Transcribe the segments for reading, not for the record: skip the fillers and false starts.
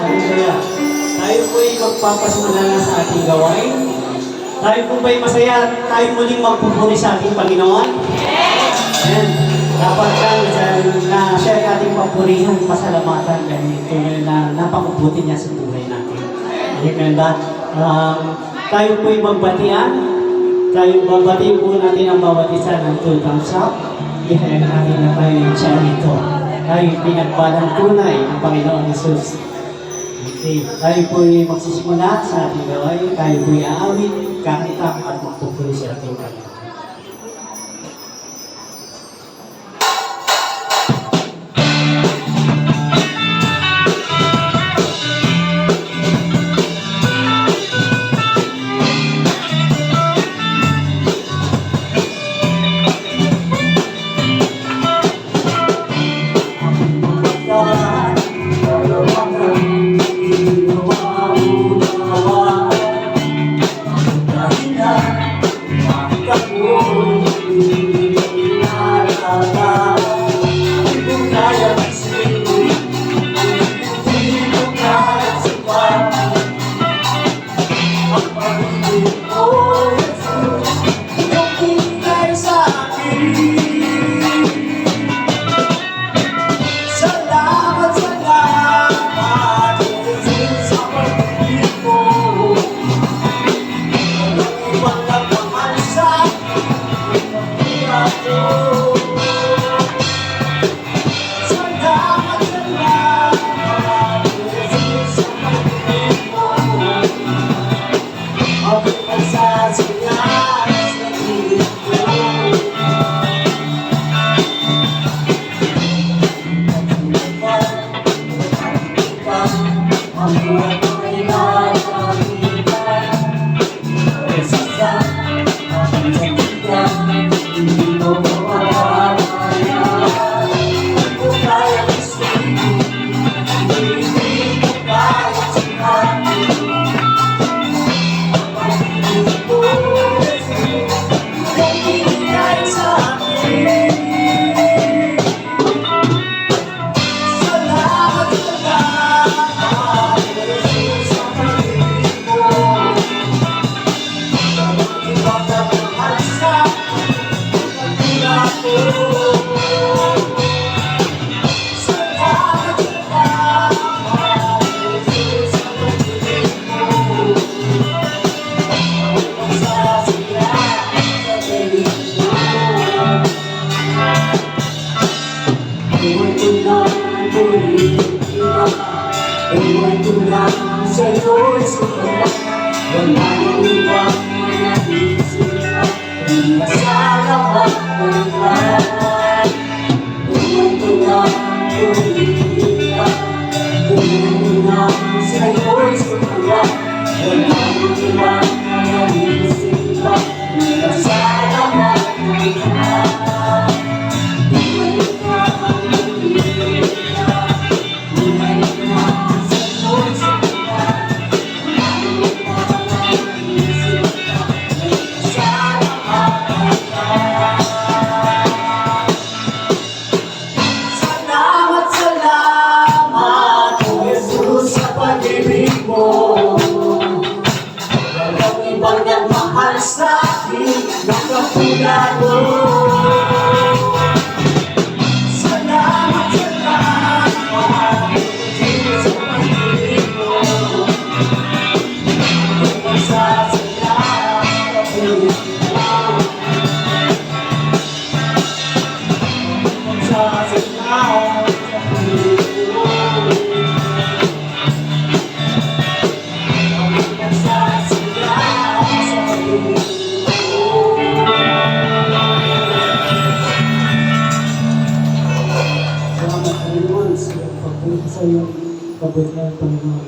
Hallelujah. Tayo po'y magpapasimula na sa ating gawain. Tayo po ba'y masaya at tayo muling magpupuri sa ating Panginoon? Amen. Dapat lang na share ating papurihan, pasalamatan dahil tunay na napakabuti niya sa buhay natin. Amen ba? Tayo po'y magbatian. Tayo babatiin po natin ang bawat isa ng 2 thumbs up. Ihayag natin na tayo yung charito. Tayo pinagbalang tunay ng Panginoon Jesus. Okay. Tayo po'y magsisimula sa ating gawain. Tayo po'y aawit, kakita at magpupuri sa ating Panginoon.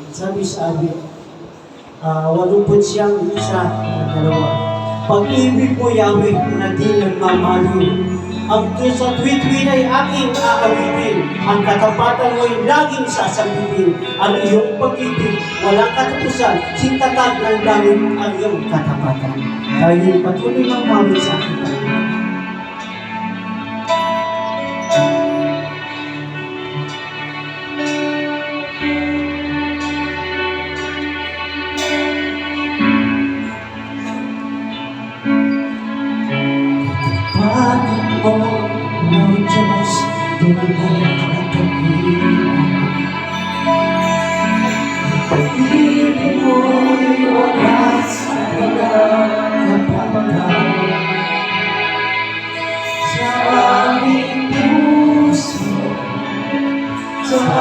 Sabi sa amin, 81 isa na dalawa. Pag-ibig mo, Yahweh, na di nagmamaliw. Ang sa tuwi-tuwi ay aking aawitin. Ang katapatan mo'y laging sasabihin. Ang iyong pag-ibig, walang katapusan. Sintatag ng langit ang iyong katapatan. Dahil patuloy ng mawin sa akin.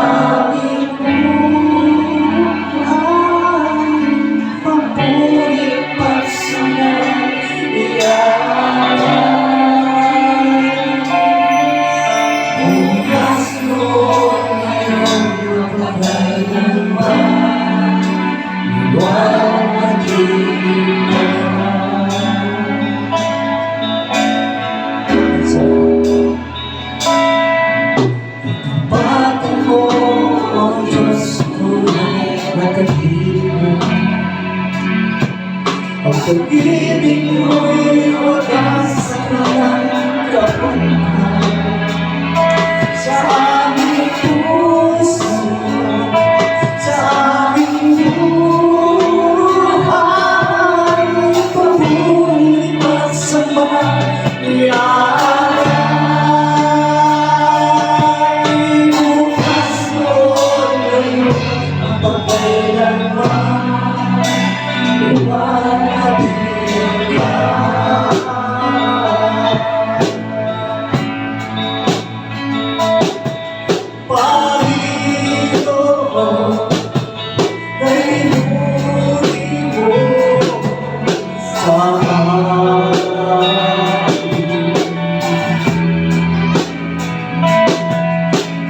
amin buhay, mabuhay pagsanayaan. Bukas noon, ngayon, magkailanman, iwan mag-iiwan. Itapatan mo ang Diyos ko na nagkatilan. Ang pag-ibig mo'y wagas sa kanyang kapangkan. Sa aming puso, sa aming buhay, pamulit at sa mga iyalay. Bukas noon, ngayon, ang pagkailanman, iwan at iwan. Panginoon, kainunin mo sa amin.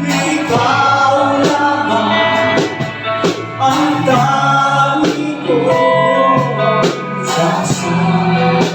Ikaw lamang ang tanging ko sasawahin.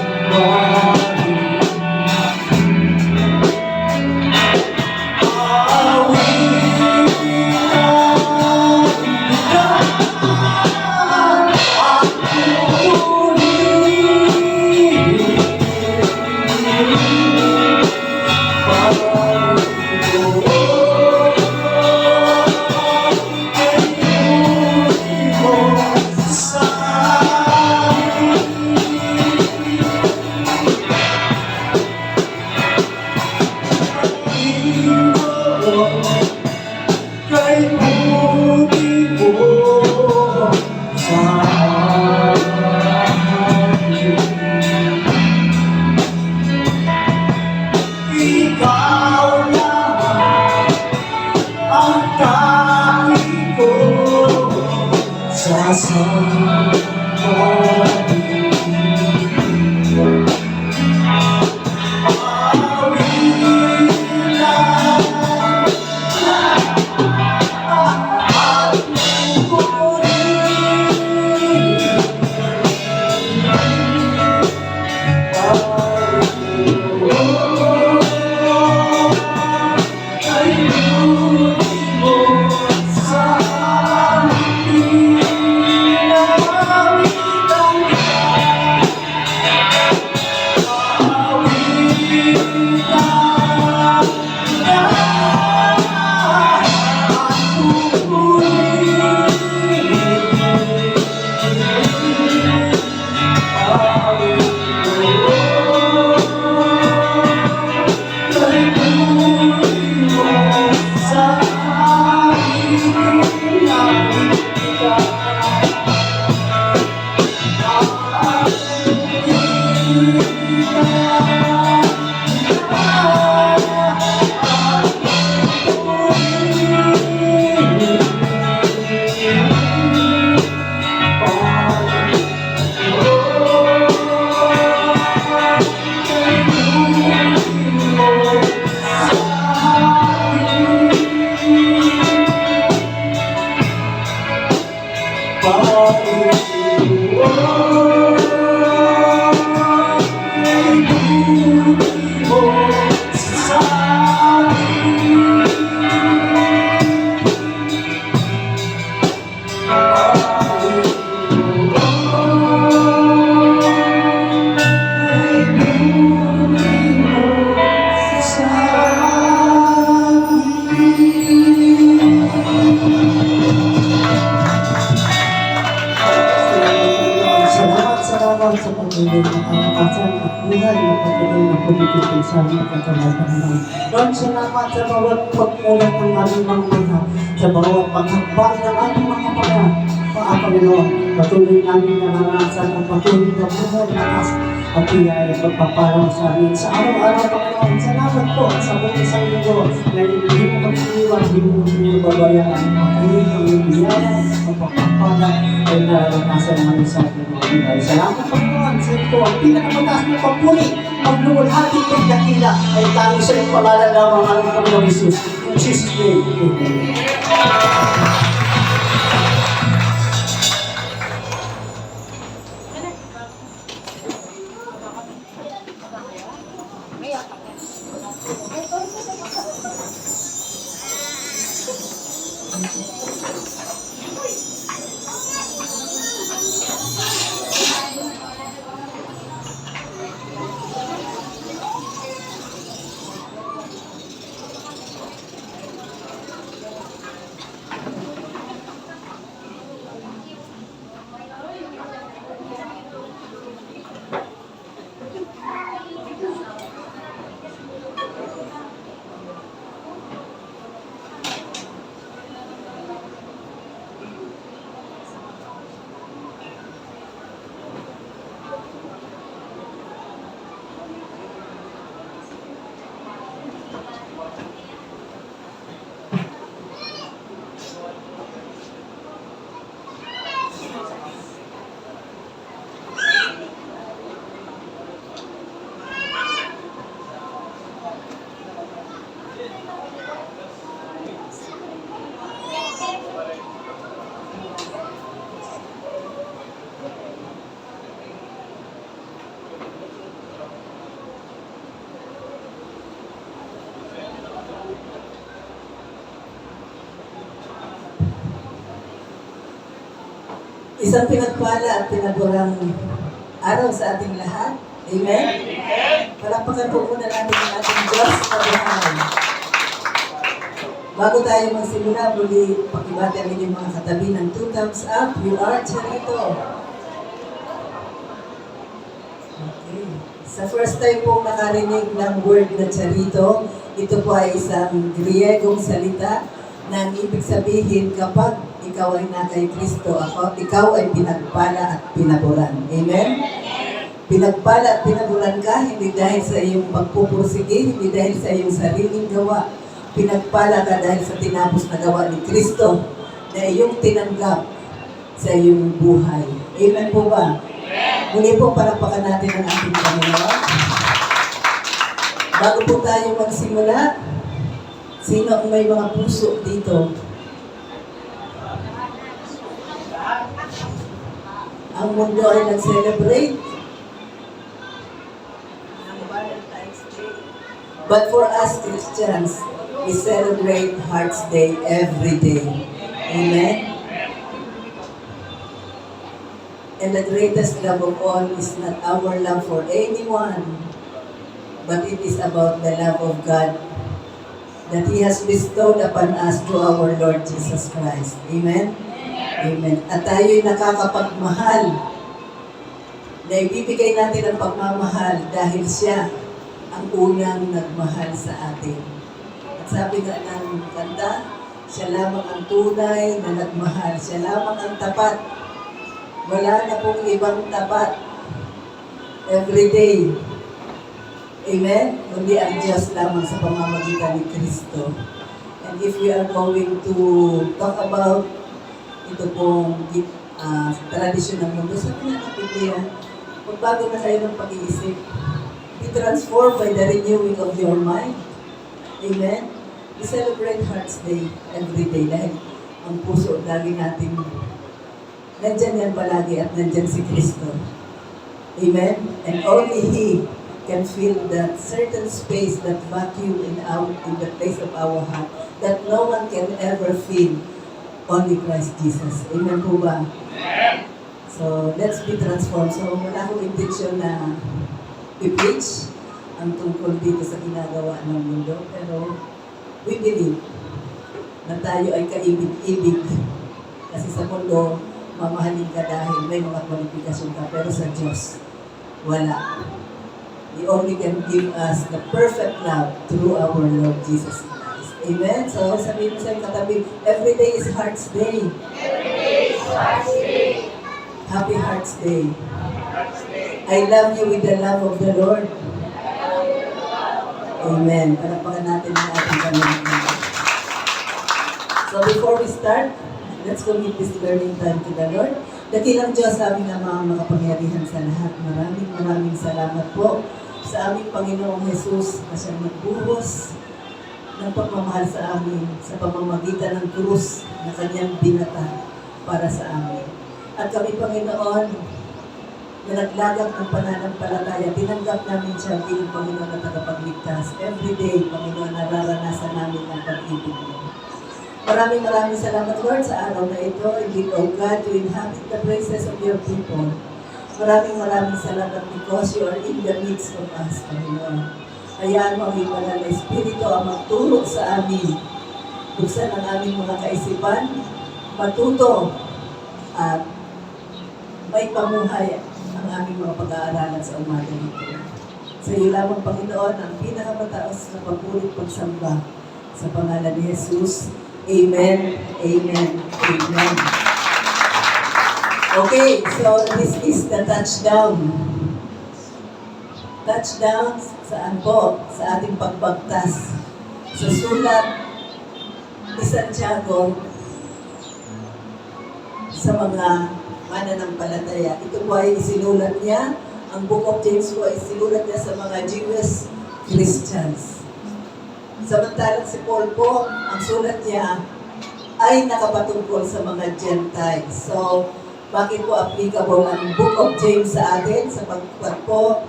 Kay buti mo sa amin. Ikaw lamang ang tanging ko sasawahin. Salamat sa pagpili ng kalakasan at buhay na pagpili ng pagpipigil sa aming pagkakataon. Lord, salamat sa bawat pagmulat ng aming mga mata, sa bawat paghakbang ng aming mga Panginoon. Panginoon, patuloy namin naranasan ang patuloy na buhay na ang biyaya at pagpapalang sa amin sa araw-araw, Panginoon. Salamat po at sa buong isang linggo na hindi mo mag-iwan, hindi mo pinababayaan ang patuloy ang biyaya at pagpapalang ay naranasan namin sa ating mga buhay. Salamat, Panginoon. Sa ito, ang pinakamataas na papuri, magluwalhati ng dakila ay tangi sa iyong pangalan lamang ang Panginoon Jesus. In Jesus' name, amen. Isang pinagpala at pinaburang araw sa ating lahat. Amen? Palapakan po muna natin ang ating Diyos na buhay. Bago tayo magsimula, muli pakibati ang inyong mga katabi ng 2 thumbs up. You are Charito. Okay. Sa first time pong nakarinig ng word na Charito, ito po ay isang Griegong salita na ang ibig sabihin kapag ikaw ay na kay Kristo, ikaw ay pinagpala at pinaburan. Amen? Pinagpala at pinaburan ka, hindi dahil sa iyong pagpupursige, hindi dahil sa iyong sariling gawa. Pinagpala ka dahil sa tinapos na gawa ni Kristo na iyong tinanggap sa iyong buhay. Amen po ba? Muli po, palapakan natin ang ating Panginoon. Bago po tayo magsimula, sino ang may mga puso dito? Ang mundo ay nag-celebrate ng Valentine's Day. But for us Christians, we celebrate Hearts Day every day. Amen? And the greatest love of all is not our love for anyone, but it is about the love of God that He has bestowed upon us through our Lord Jesus Christ. Amen? Amen. At tayo'y nakakapagmahal. Na ibibigay natin ang pagmamahal dahil siya ang unang nagmahal sa atin. At sabi nga ng kanta, siya lamang ang tunay na nagmahal. Siya lamang ang tapat. Wala na pong ibang tapat. Every day. Amen? Kundi ang Diyos lamang sa pamamagitan ni Kristo. And if we are going to talk about ito pong tradisyon ng mundo, sabi nga ng Biblia, magbago na kayo ng pag-iisip. Be transformed by the renewing of your mind. Amen? We celebrate Hearts Day every day dahil ang puso lagi natin nandyan yan palagi at nandyan si Kristo. Amen? And only He can fill that certain space, that vacuum in the place of our heart that no one can ever fill. Only Christ Jesus. Amen po ba? So, let's be transformed. So, wala akong intention na i-preach ang tungkol dito sa ginagawa ng mundo. Pero, we believe na tayo ay kaibig-ibig. Kasi sa mundo, mamahalin ka dahil may mga kwalifikasyon ka. Pero sa Diyos, wala. He only can give us the perfect love through our Lord Jesus Christ. Amen? So, sabihin mo sa iyong katabi, every day is Hearts Day. Every day is Hearts Day. Happy Hearts Day. Hearts Day. I love you with the love of the Lord. Amen. Palapakan natin ang ating Panginoon. So before we start, let's commit this learning time to the Lord. Dakilang Diyos, aming Ama, ang makapangyarihan sa lahat. Maraming salamat po sa aming Panginoong Jesus na siyang nagbuhos ng pagmamahal sa amin sa pamamagitan ng krus na kanyang binata para sa amin. At kami, Panginoon, na naglagak ng pananampalataya, tinanggap namin siya bilang Panginoon na tagapagligtas. Every day, Panginoon, nararanasan namin ang pag-ibig mo. Maraming salamat, Lord, sa araw na ito. Indeed, O God, to inhabit the praises of your people. Maraming salamat because you are in the midst of us, Panginoon. Hayaan mo ang iyong banal na Espiritu ang magturo sa amin. Buksan ang aming mga kaisipan, matuto at may pamuhay ang aming mga pag-aaralan sa umaga nito. Sa iyo lamang, Panginoon, ang pinakamataas na papurit pagsamba sa pangalan ni Jesus. Amen, amen, amen. Okay, so this is the touchdown. Touchdown saan po? Sa ating pagbagtas. Sa sulat ni Santiago sa mga mananampalataya. Ito po ay isinulat niya. Ang Book of James po ay isinulat niya sa mga Jewish Christians. Samantalang si Paul po, ang sulat niya ay nakapatungkol sa mga Gentiles. So, bakit po applicable ang Book of James sa atin? Sapagkat po,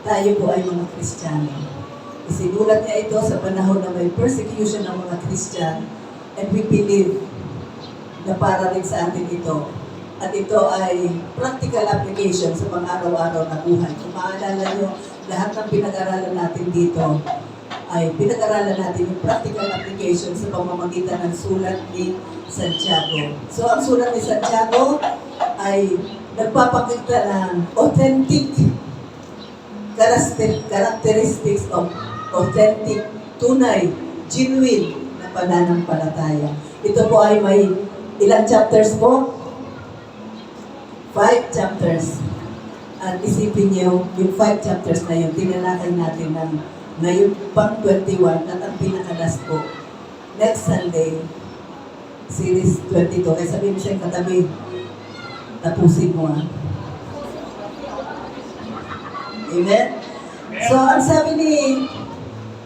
tayo po ay mga Kristiyano. Isinulat niya ito sa panahon na may persecution ng mga Christian, and we believe na para rin sa atin ito. At ito ay practical application sa pang-araw-araw na buhay. Kung maalala nyo, lahat ng pinag-aralan natin dito ay pinag-aralan natin yung practical application sa pamamagitan ng sulat ni Santiago. So, ang sulat ni Santiago ay nagpapakita ng authentic characteristics of authentic, tunay, genuine na pananampalataya. Ito po ay may ilang chapters po? 5 chapters. At isipin niyo, yung 5 chapters na yun, tinalakay natin ng ngayon pang 21 at ang pinakalas po. Next Sunday, series 22. Kaya sabihin mo siya yung katabi, tapusin mo ah. Amen? So, ang sabi ni,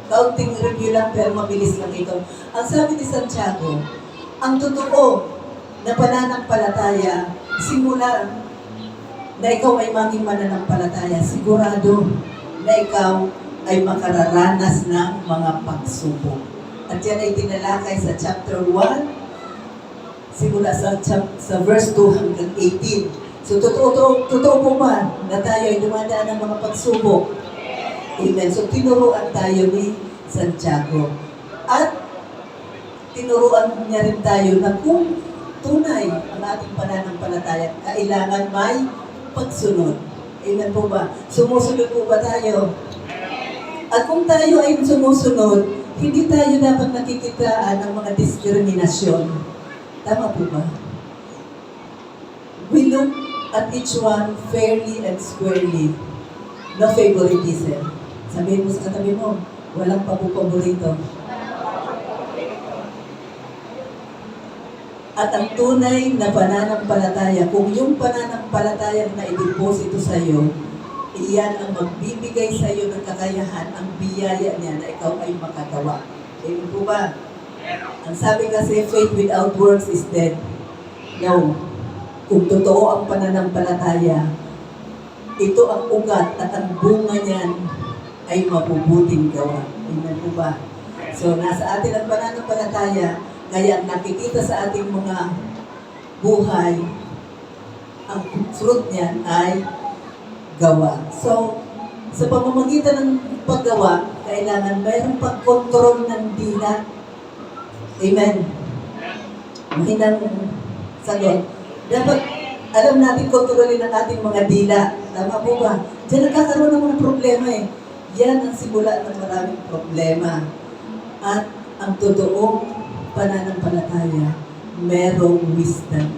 counting review lang pero mabilis lang ito. Ang sabi ni Santiago, ang totoo na pananampalataya, simula na ikaw ay maging mananampalataya, sigurado na ikaw ay makararanas ng mga pagsubok. At yan ay tinalakay sa chapter 1, simula sa verse 2 hanggang 18. So, totoo po ba na tayo ay dumadaan ng mga pagsubok? Amen. So, tinuruan tayo ni Santiago. At tinuruan niya rin tayo na kung tunay ang ating pananampalataya, kailangan may pagsunod. Amen po ba? Sumusunod po ba tayo? At kung tayo ay sumusunod, hindi tayo dapat nakikitaan ng mga diskriminasyon. Tama po ba? We look at each one fairly and squarely. No favoritism. Sabihin mo sa katabi mo, walang paborito. At ang tunay na pananampalataya, kung yung pananampalataya na i-deposito sa iyo, iyan ang magbibigay sa iyo ng kakayahan, ang biyaya niya na ikaw ay makagawa. Amen po ba? Ang sabi kasi, faith without works is dead. No. Kung totoo ang pananampalataya, ito ang ugat at ang bunga niyan ay mabubuting gawa. Amen po ba? So, nasa atin ang pananampalataya, kaya nakikita sa ating mga buhay, ang fruit niyan ay gawa. So, sa pamamagitan ng paggawa, kailangan mayroong pagkontrol ng dila. Amen. Mahinang sagot. Dapat alam natin kontrolin ang ating mga dila. Tama po ba? Diyan nagkakaroon ng mga problema eh. Yan ang simula ng maraming problema. At ang totoong pananampalataya, merong wisdom.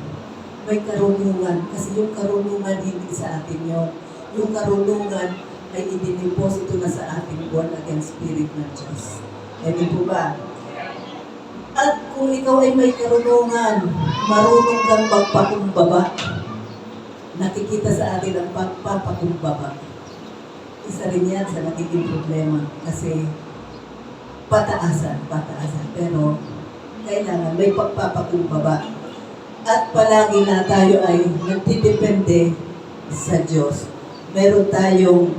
May karunungan. Kasi yung karunungan hindi sa atin yon. yung karunungan ay idiniposito na sa ating born again spirit ng Diyos. Amen po ba? At kung ikaw ay may karunungan, marunong kang magpakumbaba, nakikita sa atin ang pagpapakumbaba. Isa rin yan sa nagiging problema kasi pataasan. Pero kailangan may pagpapakumbaba. At palagi na tayo ay nagtidepende sa Diyos. Meron tayong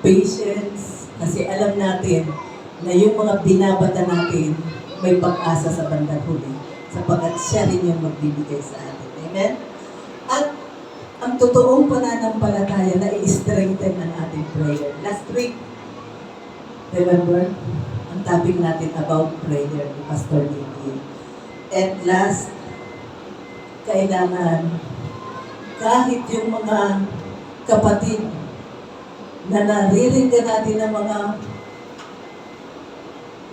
patience kasi alam natin na yung mga binabata natin may pag-asa sa bandang huli sapagkat siya rin yung magbibigay sa atin. Amen? At ang totoong pananampalataya na i-strengthen ng ating prayer. Last week, remember, ang topic natin about prayer ni Pastor Nicky. And last, kailangan kahit yung mga kapatid na nariringgan natin ng mga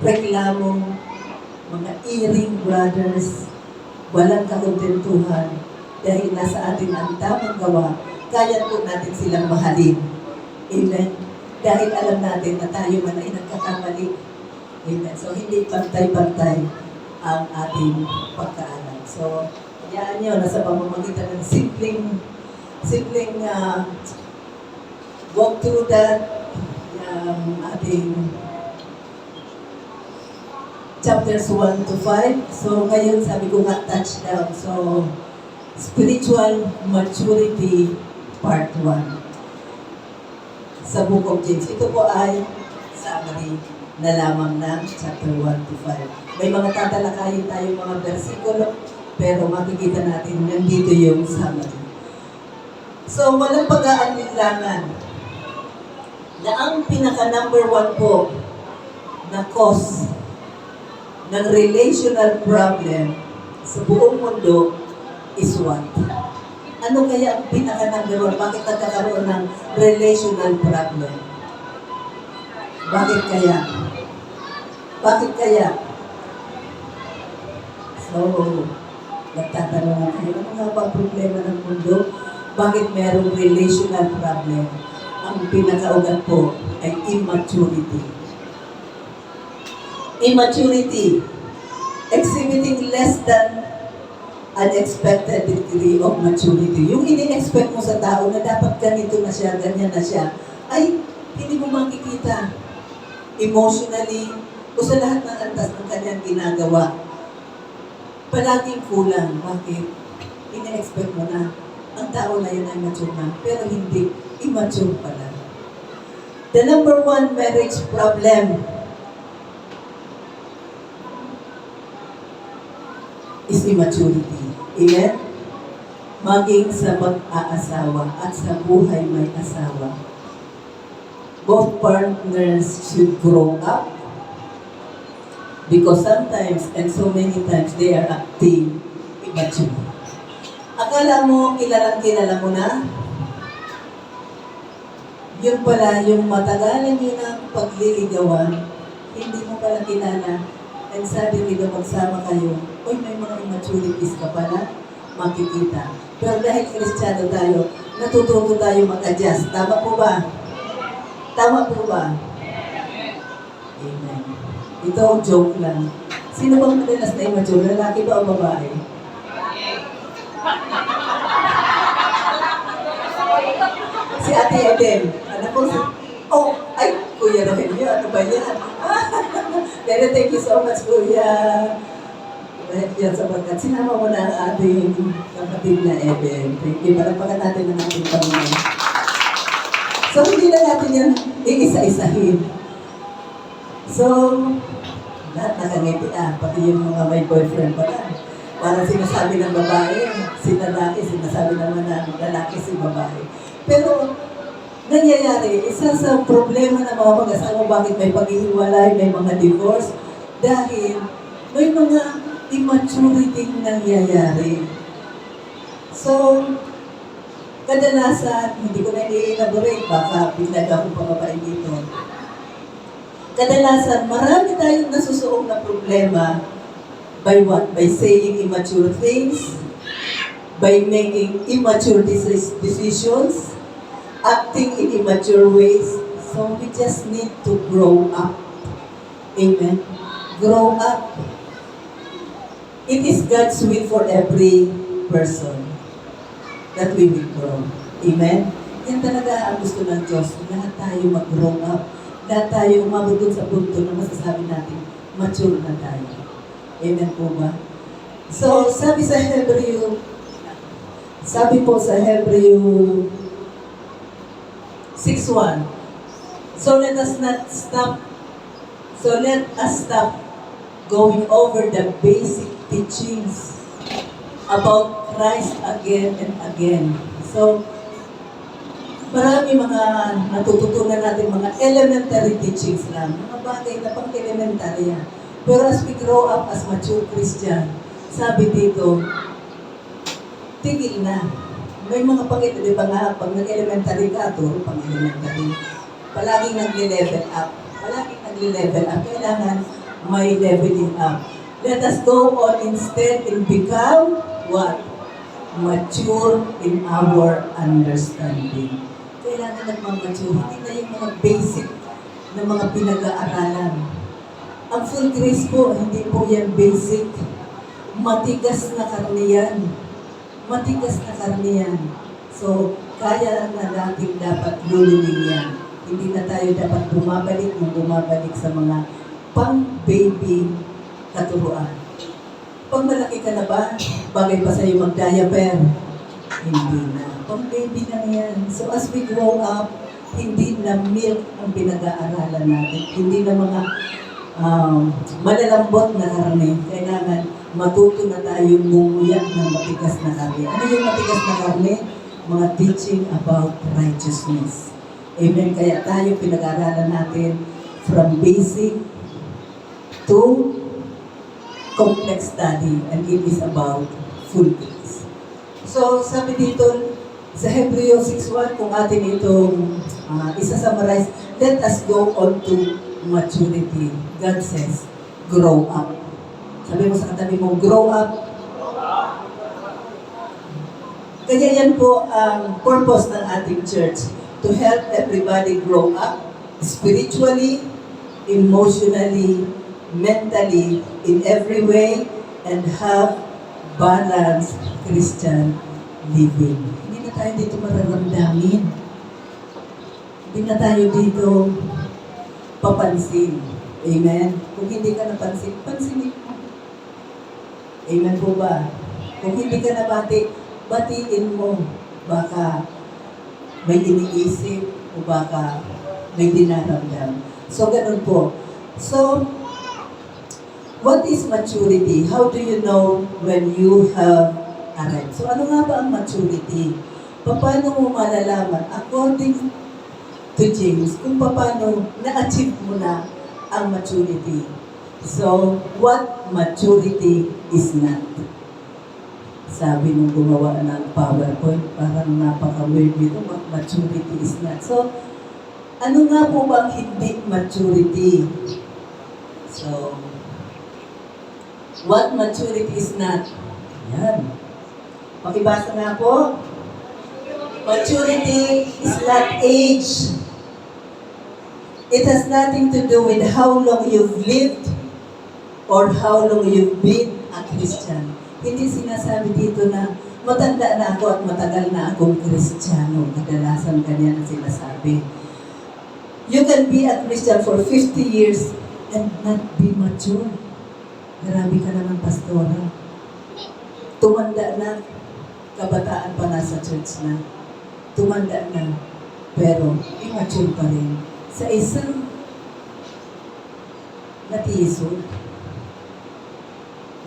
reklamong, mga earring brothers, walang kakontentuhan dahil nasa atin ang tamang gawa, kaya po natin silang mahalin. Amen? Dahil alam natin na tayo man ay nagkakamali. Amen? So, hindi pantay-pantay ang ating pagkaalam. So, hayaan nyo, nasa pamamagitan ng simpleng walk through that ating chapters 1 to 5. So, ngayon sabi ko nga touchdown. So, spiritual maturity part 1 sa Book of James. Ito po ay summary na lamang ng chapter 1 to 5. May mga tatalakayin tayong mga versikulo, pero makikita natin nandito yung summary. So, walang pag-aalinlangan na ang pinaka-number 1 po na cause ng relational problem sa buong mundo is what? Ano kaya ang pinaka-number 1? Bakit nagkakaroon ng relational problem? Bakit kaya? Bakit kaya? So, nagtatanong kayo, ano nga ba ang problema ng mundo? Bakit merong relational problem? Ang pinakaugat po ay immaturity. Immaturity, exhibiting less than unexpected degree of maturity. Yung ini-expect mo sa tao na dapat ganito na siya, ganyan na siya, ay hindi mo makikita emotionally o sa lahat ng antas ng kanyang ginagawa. Palaging kulang. Bakit? Ini-expect mo na ang tao na yun ay mature na, pero hindi, immature pala. The number 1 marriage problem is immaturity. Amen? Maging sa mag-aasawa at sa buhay may asawa. Both partners should grow up because sometimes and so many times they are acting immature. Akala mo, kilala mo na? Yun pala, yung matagalan yun ang pagliligawan, hindi mo pala kilala. And suddenly, na magsama kayo, uy, may mga immaturities ka pala, makikita. Pero dahil Kristiyano tayo, natututo tayo mag-adjust. Tama po ba? Tama po ba? Amen. Ito, joke lang. Sino bang madalas na immature? Lalaki ba o babae? Si Ate Eden. Ano po? Ay, Kuya Rogelio, ano ba yan? Pero thank you so much, Kuya. Yan sapagkat sinama mo na ang ating kapatid na Eden. Thank you. Palagpakan natin ang ating Panginoon. So, hindi na natin yan iisa-isahin. So, lahat nakangiti pati yung mga may boyfriend pa na. Parang sinasabi ng babae, si lalaki, sinasabi naman ng lalaki, si babae. Pero, nangyayari, isa sa problema ng mga mag-asawa, bakit may paghihiwalay, may mga divorce, dahil may mga immaturity nangyayari. So, kadalasan, hindi ko na i-elaborate, baka bigla akong pababain dito. Kadalasan, marami tayong nasusuong na problema by what? By saying immature things, by making immature decisions, acting in immature ways. So we just need to grow up. Amen. Grow up. It is God's will for every person that we will grow. Amen? Yan talaga ang gusto ng Diyos. Lahat tayo mag-grow up. Lahat tayo umabot dun sa punto na masasabi natin, mature na tayo. Amen po ba? So, sabi po sa Hebreo 6:1, let us stop going over the basic teachings about Christ again and again. So, marami mga natututunan natin, mga elementary teachings lang, mga bagay na pang-elementary yan. Pero as we grow up as mature Christian, sabi dito, tigil na. May mga di ba nga, pag nag-elementary ka, turo pang-elementary, palaging nag-level up. Palaging nag-level up. Kailangan may leveling up. Let us go on instead and become what? Mature in our understanding. Kailangan nagmamature. Hindi na yung mga basic na mga pinag-aaralan. Ang full grace po, hindi po yan basic. Matigas na karne yan. Matigas na karne yan. So, kaya na natin dapat lulunin yan. Hindi na tayo dapat bumabalik sa mga pang-baby katuruan. Pag malaki ka na ba, bagay pa sa'yo mag-diaper? Hindi na. Pang-baby na yan. So as we grow up, hindi na milk ang pinag-aaralan natin. Hindi na mga malalambot na karne. Kailangan matuto na tayong bumuyak ng matigas na karne. Ano yung matigas na karne? Mga teaching about righteousness. Amen. Kaya tayo pinag-aaralan natin from basic to complex study, and it is about full grace. So, sabi dito sa Hebreo 6:1, kung atin itong isa-summarize, let us go on to maturity. God says, grow up. Sabi mo sa katabi mo, grow up. Kaya yan po ang purpose ng ating church, to help everybody grow up spiritually, emotionally, mentally, in every way, and have balanced Christian living. Hindi na tayo dito mararamdamin. Hindi na tayo dito papansin. Amen? Kung hindi ka napansin, pansinin mo. Amen po ba? Kung hindi ka nabati, batiin mo. Baka may iniisip o baka may dinaramdam. So, ganun po. So, what is maturity? How do you know when you have arrived? So, ano nga ba ang maturity? Paano mo malalaman? According to James, kung paano na-achieve mo na ang maturity. So, what maturity is not? Sabi nung gumawa ng PowerPoint, parang napaka-weird dito, what maturity is not. So, ano nga po bang hindi maturity? So, what maturity is not? Yan. Pakibasa nga po. Maturity is not age. It has nothing to do with how long you've lived or how long you've been a Christian. Hindi sinasabi dito na matanda na ako at matagal na akong Kristiyano. Kadalasan ganyan ang sinasabi. You can be a Christian for 50 years and not be mature. Grabe ka naman, pastora. Tumanda na, kabataan pa nasa church na. Tumanda na, pero immature pa rin. Sa isang natiisod.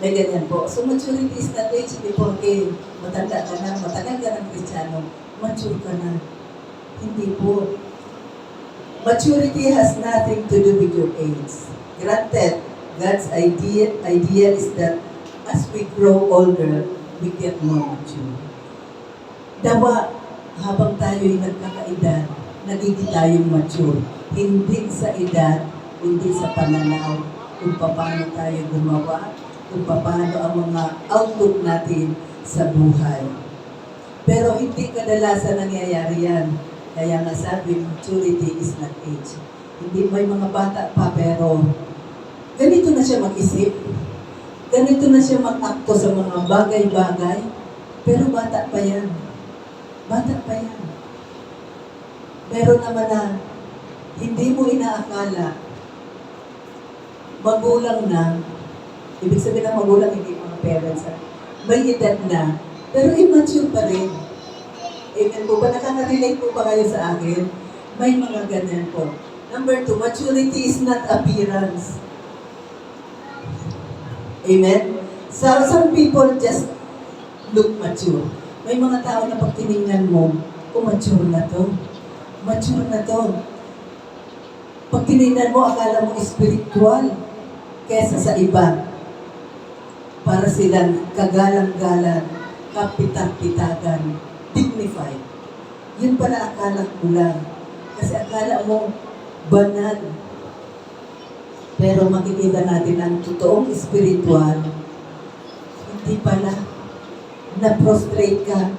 May ganyan po. So maturity is not age, hindi porque matanda ka na, matagal ka ng Kristiyano, mature ka na. Hindi po. Maturity has nothing to do with your age. Granted, God's idea is that as we grow older, we get more mature. Dawa, habang tayo'y nagkakaedad, nagiging tayong mature. Hindi sa edad, hindi sa pananaw, kung paano tayo gumawa, kung paano ang mga outlook natin sa buhay. Pero hindi kadalasan nangyayari yan. Kaya nga sabi, maturity is not age. Hindi may mga bata pa pero ganito na siya mag-isip. Ganito na siya mag-akto sa mga bagay-bagay. Pero bata pa yan. Bata pa yan. Meron naman na hindi mo inaakala, magulang na, ibig sabihin ng magulang, hindi mga parents, may edad na, pero immature pa rin. Amen po ba? Nakaka-relate po ba kayo sa akin? May mga ganyan po. Number 2, maturity is not appearance. Amen? So, some people just look mature. May mga tao na pag tinignan mo, mature na to. Mature na to. Pag tinignan mo, akala mo spiritual kesa sa iba. Para silang kagalang-galang, kapitak-pitagan, dignified. Yun pala akala mo lang. Kasi akala mo, banal. Pero makikita natin ang totoong spiritual, hindi pala, na-prostrate ka.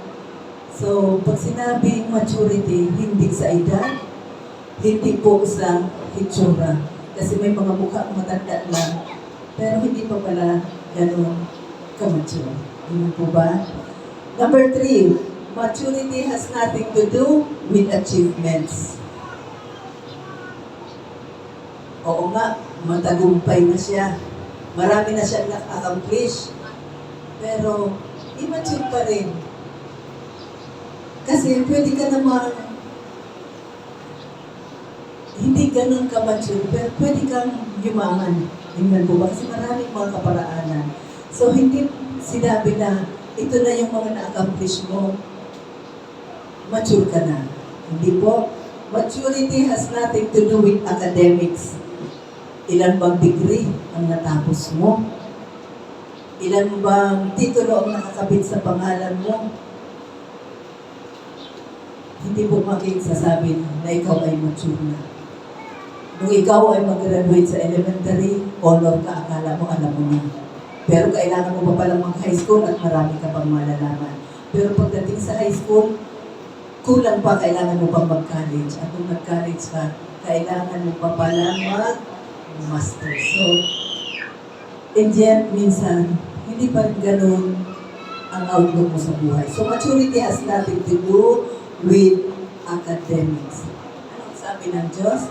So, pag sinabing maturity, hindi sa edad, hindi po sa hitsura. Kasi may mga mukha matanda lang, pero hindi pa pala ganun ka-mature. Hindi po ba? Number 3, maturity has nothing to do with achievements. Oo nga, matagumpay na siya. Marami na siyang na-accomplish. Pero, immature pa rin. Kasi pwede ka naman hindi ganun ka-mature, pero pwede kang yumaman. Amen po ba? Kasi maraming mga kaparaanan. So, hindi sinabi na ito na yung mga na-accomplish mo, mature ka na. Hindi po. Maturity has nothing to do with academics. Ilan bang degree ang natapos mo? Ilan bang titulo ang nakakabit sa pangalan mo? Hindi po makiksasabi na ikaw ay mature na. Nung ikaw ay mag-graduate sa elementary, honor ka, akala mo, alam mo na. Pero kailangan mo pa palang mag-high school at marami ka pang malalaman. Pero pagdating sa high school, kulang pa, kailangan mo pang mag-college. At kung nag-college ka, kailangan mo pa palang mag-master. So, and yet, minsan, hindi pa rin ganun ang outlook mo sa buhay. So, maturity has nothing to do with academics. Anong sabi ng Diyos?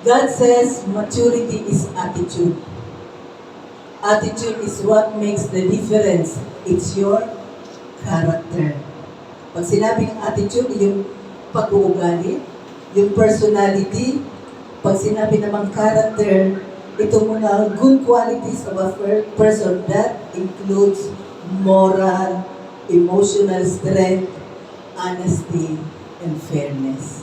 God says maturity is attitude. Attitude is what makes the difference. It's your character. Pag sinabing attitude, yung pag-uugali, yung personality. Pag sinabi namang character, ito mga good qualities of a person that includes moral, emotional strength, honesty, and fairness.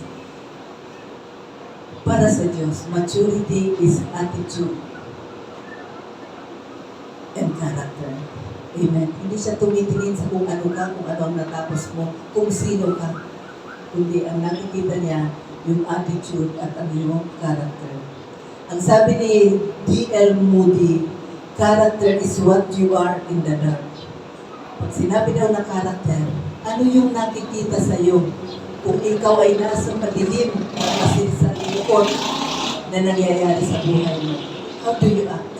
Para sa Diyos, maturity is attitude and character. Amen. Hindi siya tumitingin sa kung ano ka, kung ano ang natapos mo, kung sino ka. Kundi ang nakikita niya, yung attitude at ang iyong character. Ang sabi ni D.L. Moody, character is what you are in the dark. Pag sinabi daw na character, ano yung nakikita sa iyo? Kung ikaw ay nasa madilim kasi sa likod na nangyayari sa buhay mo, how do you act?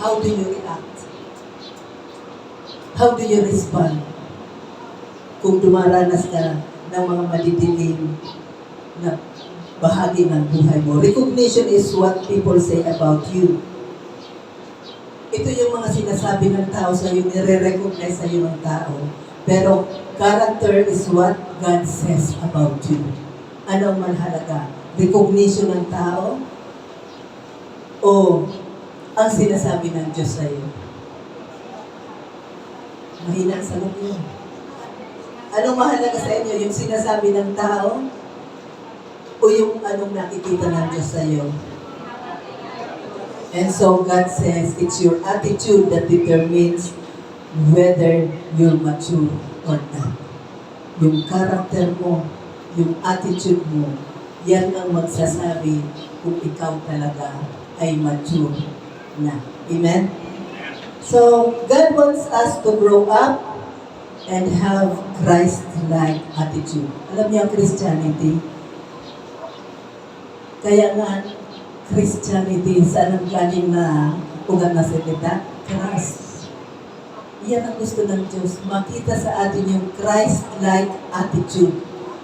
How do you react? How do you respond? Kung dumaranas ka ng mga madidilim na bahagi ng buhay mo. Recognition is what people say about you. Ito yung mga sinasabi ng tao sa iyo, nire-recognize sa iyo ng tao. Pero character is what God says about you. Ano ang mahalaga? Recognition ng tao o ang sinasabi ng Diyos sa iyo? Mahina ang sagot niyo. Anong mahalaga sa inyo? Yung sinasabi ng tao o yung anong nakikita ng Diyos sa iyo? And so God says, it's your attitude that determines whether you're mature or not. Yung character mo, yung attitude mo, yan ang magsasabi kung ikaw talaga ay mature na. Amen? So, God wants us to grow up and have Christ-like attitude. Alam niyo ang Christianity? Kaya nga, Christianity, saan ang galing na ugat na salita? Christ. Yan ang gusto ng Diyos. Makita sa atin yung Christ-like attitude.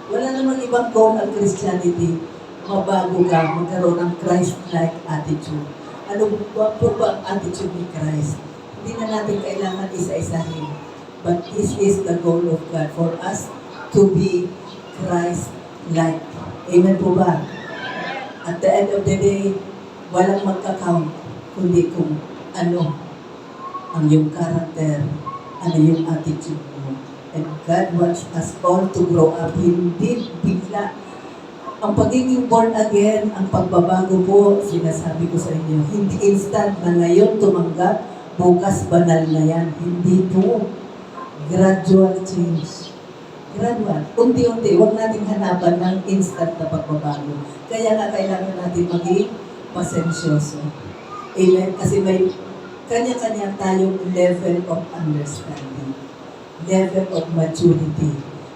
Wala naman ibang goal ang Christianity. Mabago ka, magkaroon ng Christ-like attitude. Ano po ba ang attitude ni Christ? Hindi na natin kailangan isa-isahin. But this is the goal of God for us to be Christ-like. Amen po ba? At the end of the day, walang magka-count, kundi kung ano ang iyong character, ano yung attitude mo. And God wants us all to grow up, hindi bigla. Ang pagiging born again, ang pagbabago po, sinasabi ko sa inyo, hindi instant na ngayon tumanggap, bukas banal na yan. Hindi po. Gradual change. Gradual. Unti-unti, huwag nating hanapan ng instant na pagbabago. Kaya nga kailangan natin maging pasensyoso. Amen? Kasi may kanya-kanya tayong level of understanding. Level of maturity.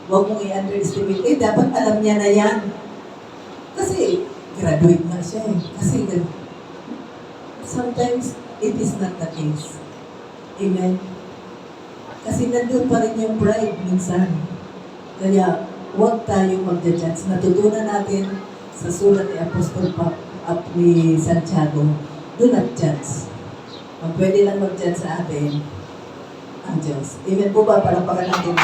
Huwag mong i-underestimate. Dapat alam niya na yan. Kasi graduate na siya eh. Kasi sometimes it is not the case. Amen? Kasi nandun pa rin yung pride minsan. Kaya, huwag tayong mag-judge. Natutunan natin sa sulat ni Apostol ni Santiago, do not judge. Ang pwede lang mag-judge sa atin, ang Diyos. Amen po ba? Palapakan natin.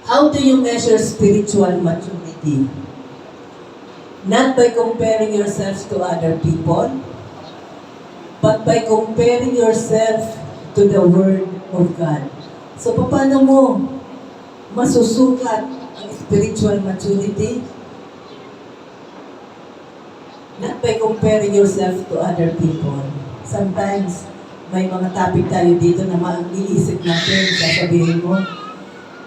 How do you measure spiritual maturity? Not by comparing yourselves to other people, but by comparing yourself to the Word of God. So, paano mo masusukat ang spiritual maturity? Not by comparing yourself to other people. Sometimes, may mga topic tayo dito na maiisip natin, sasabihin mo,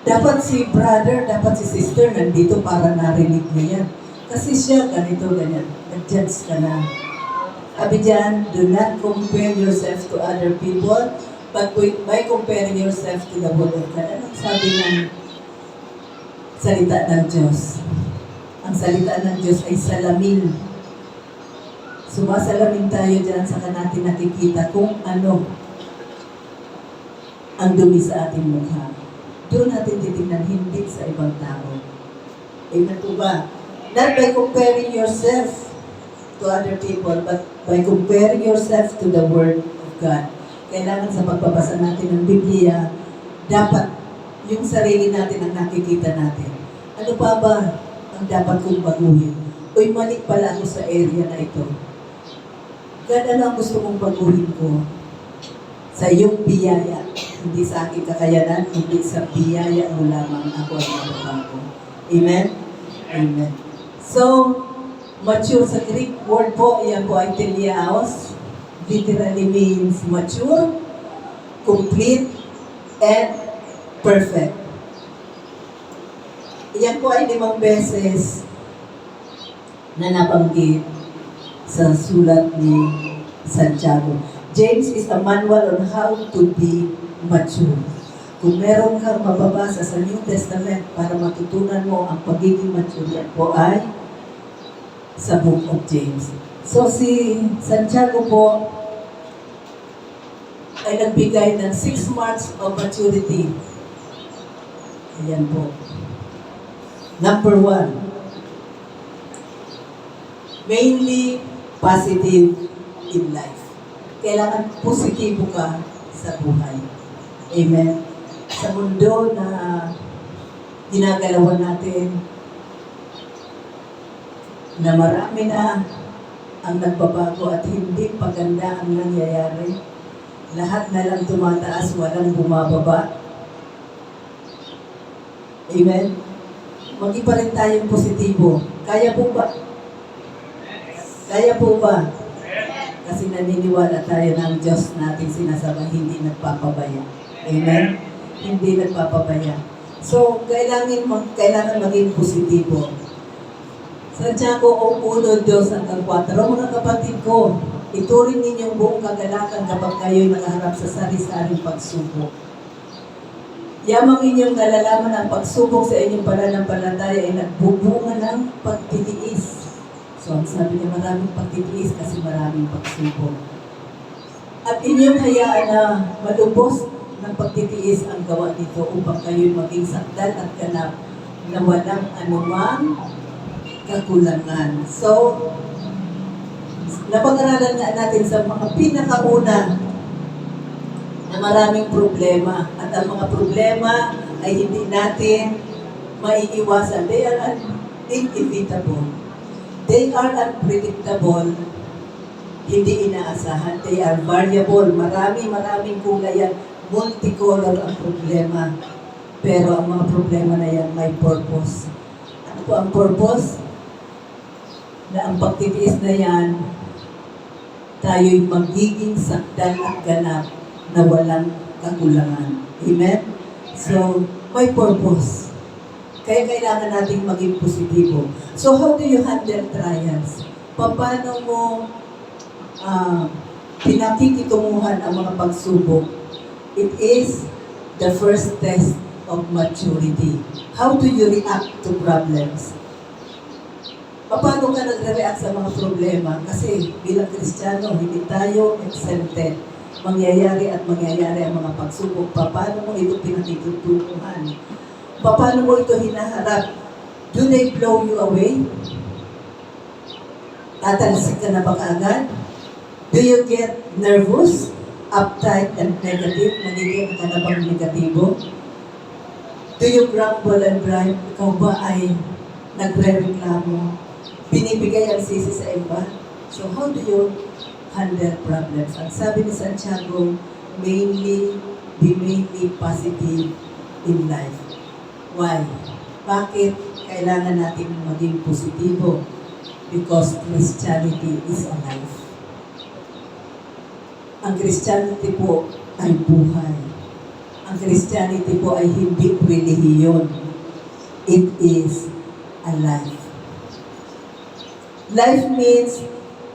dapat si brother, dapat si sister nandito para narinig niya yan. Kasi siya, ganito, ganyan. Nag-judge ka na. Sabi dyan, do not compare yourself to other people, but by comparing yourself to the Word of God. Anong sabi ng salita ng Diyos? Ang salita ng Diyos ay salamin. Sumasalamin tayo dyan, saka natin nakikita kung ano ang dumi sa ating mukha. Doon natin titignan, hindi sa ibang tao. Amen po ba? Not by comparing yourself to other people, but by comparing yourself to the Word of God. Kailangan sa pagbabasa natin ng Biblia, dapat yung sarili natin ang nakikita natin. Ano pa ba ang dapat kong baguhin? Uy, mali pala ako sa area na ito. God, ano ang gusto mong baguhin ko? Sa iyong biyaya, hindi sa aking kakayanan, hindi sa biyaya mo lamang ako ang mababago. Amen? Amen. So, mature sa Greek word po, yan po ay teleaos. Literally means mature, complete, and perfect. Yan po ay 5 beses na nabanggit sa sulat ni Santiago. James is a manual on how to be mature. Kung meron kang mababasa sa New Testament para matutunan mo ang pagiging mature, yan po ay sa Book of James. So si Santiago po ay nagbigay ng 6 marks of maturity. Ayan po. Number 1, mainly positive in life. Kailangan positibo ka sa buhay. Amen. Sa mundo na ginagalawan natin, na marami na ang nagbabago at hindi paganda ang nangyayari. Lahat na lang tumataas, walang bumababa. Amen? Maging pa rin tayong positibo. Kaya po ba? Kaya po ba? Kasi naniniwala tayo ng Diyos natin sinasabay, hindi nagpapabaya. Amen? Hindi nagpapabaya. So, kailangan maging positibo. Santiago 1:2 hanggang 4, mga kapatid ko, Ituring ninyong buong kagalakan kapag kayo'y nakaharap sa sari-saring pagsubok. Yamang inyong nalalaman ang pagsubok sa inyong pananampalataya ay nagbubunga ng pagtitiis. So, ang sabi niya, maraming pagtitiis kasi maraming pagsubok. At inyong hayaan na malubos ng pagtitiis ang gawa nito upang kayo'y maging sakdan at ganap na walang anumang kakulangan. So, napag-aralan nga natin sa mga pinakauna na maraming problema. At ang mga problema ay hindi natin maiiwasan. They are inevitable. They are unpredictable. Hindi inaasahan. They are variable. Maraming kulay yan. Multicolor ang problema. Pero ang mga problema na yan may purpose. Ano po ang purpose? Na ang pagtitiis na yan, tayo'y magiging sakdan at ganap na walang kakulangan. Amen? So, may purpose. Kaya kailangan nating maging positibo. So, how do you handle trials? Paano mo pinakikitunguhan ang mga pagsubok? It is the first test of maturity. How do you react to problems? Paano ka nagre-react sa mga problema? Kasi bilang Kristiyano, hindi tayo exempted. Mangyayari at mangyayari ang mga pagsubok. Paano mo ito pinakitutunguhan? Paano mo ito hinaharap? Do they blow you away? Tatalsik ka na ba kaagad? Do you get nervous, uptight, and negative? Nagiging ka na bang negatibo? Do you grumble and gripe? Ikaw ba ay nagre-reklamo? Binibigay ang sisi sa iba? So how do you handle problems? Ang sabi ni Santiago, be mainly positive in life. Why? Bakit kailangan natin maging positibo? Because Christianity is a life. Ang Christianity po ay buhay. Ang Christianity po ay hindi relihiyon. It is a life. Life means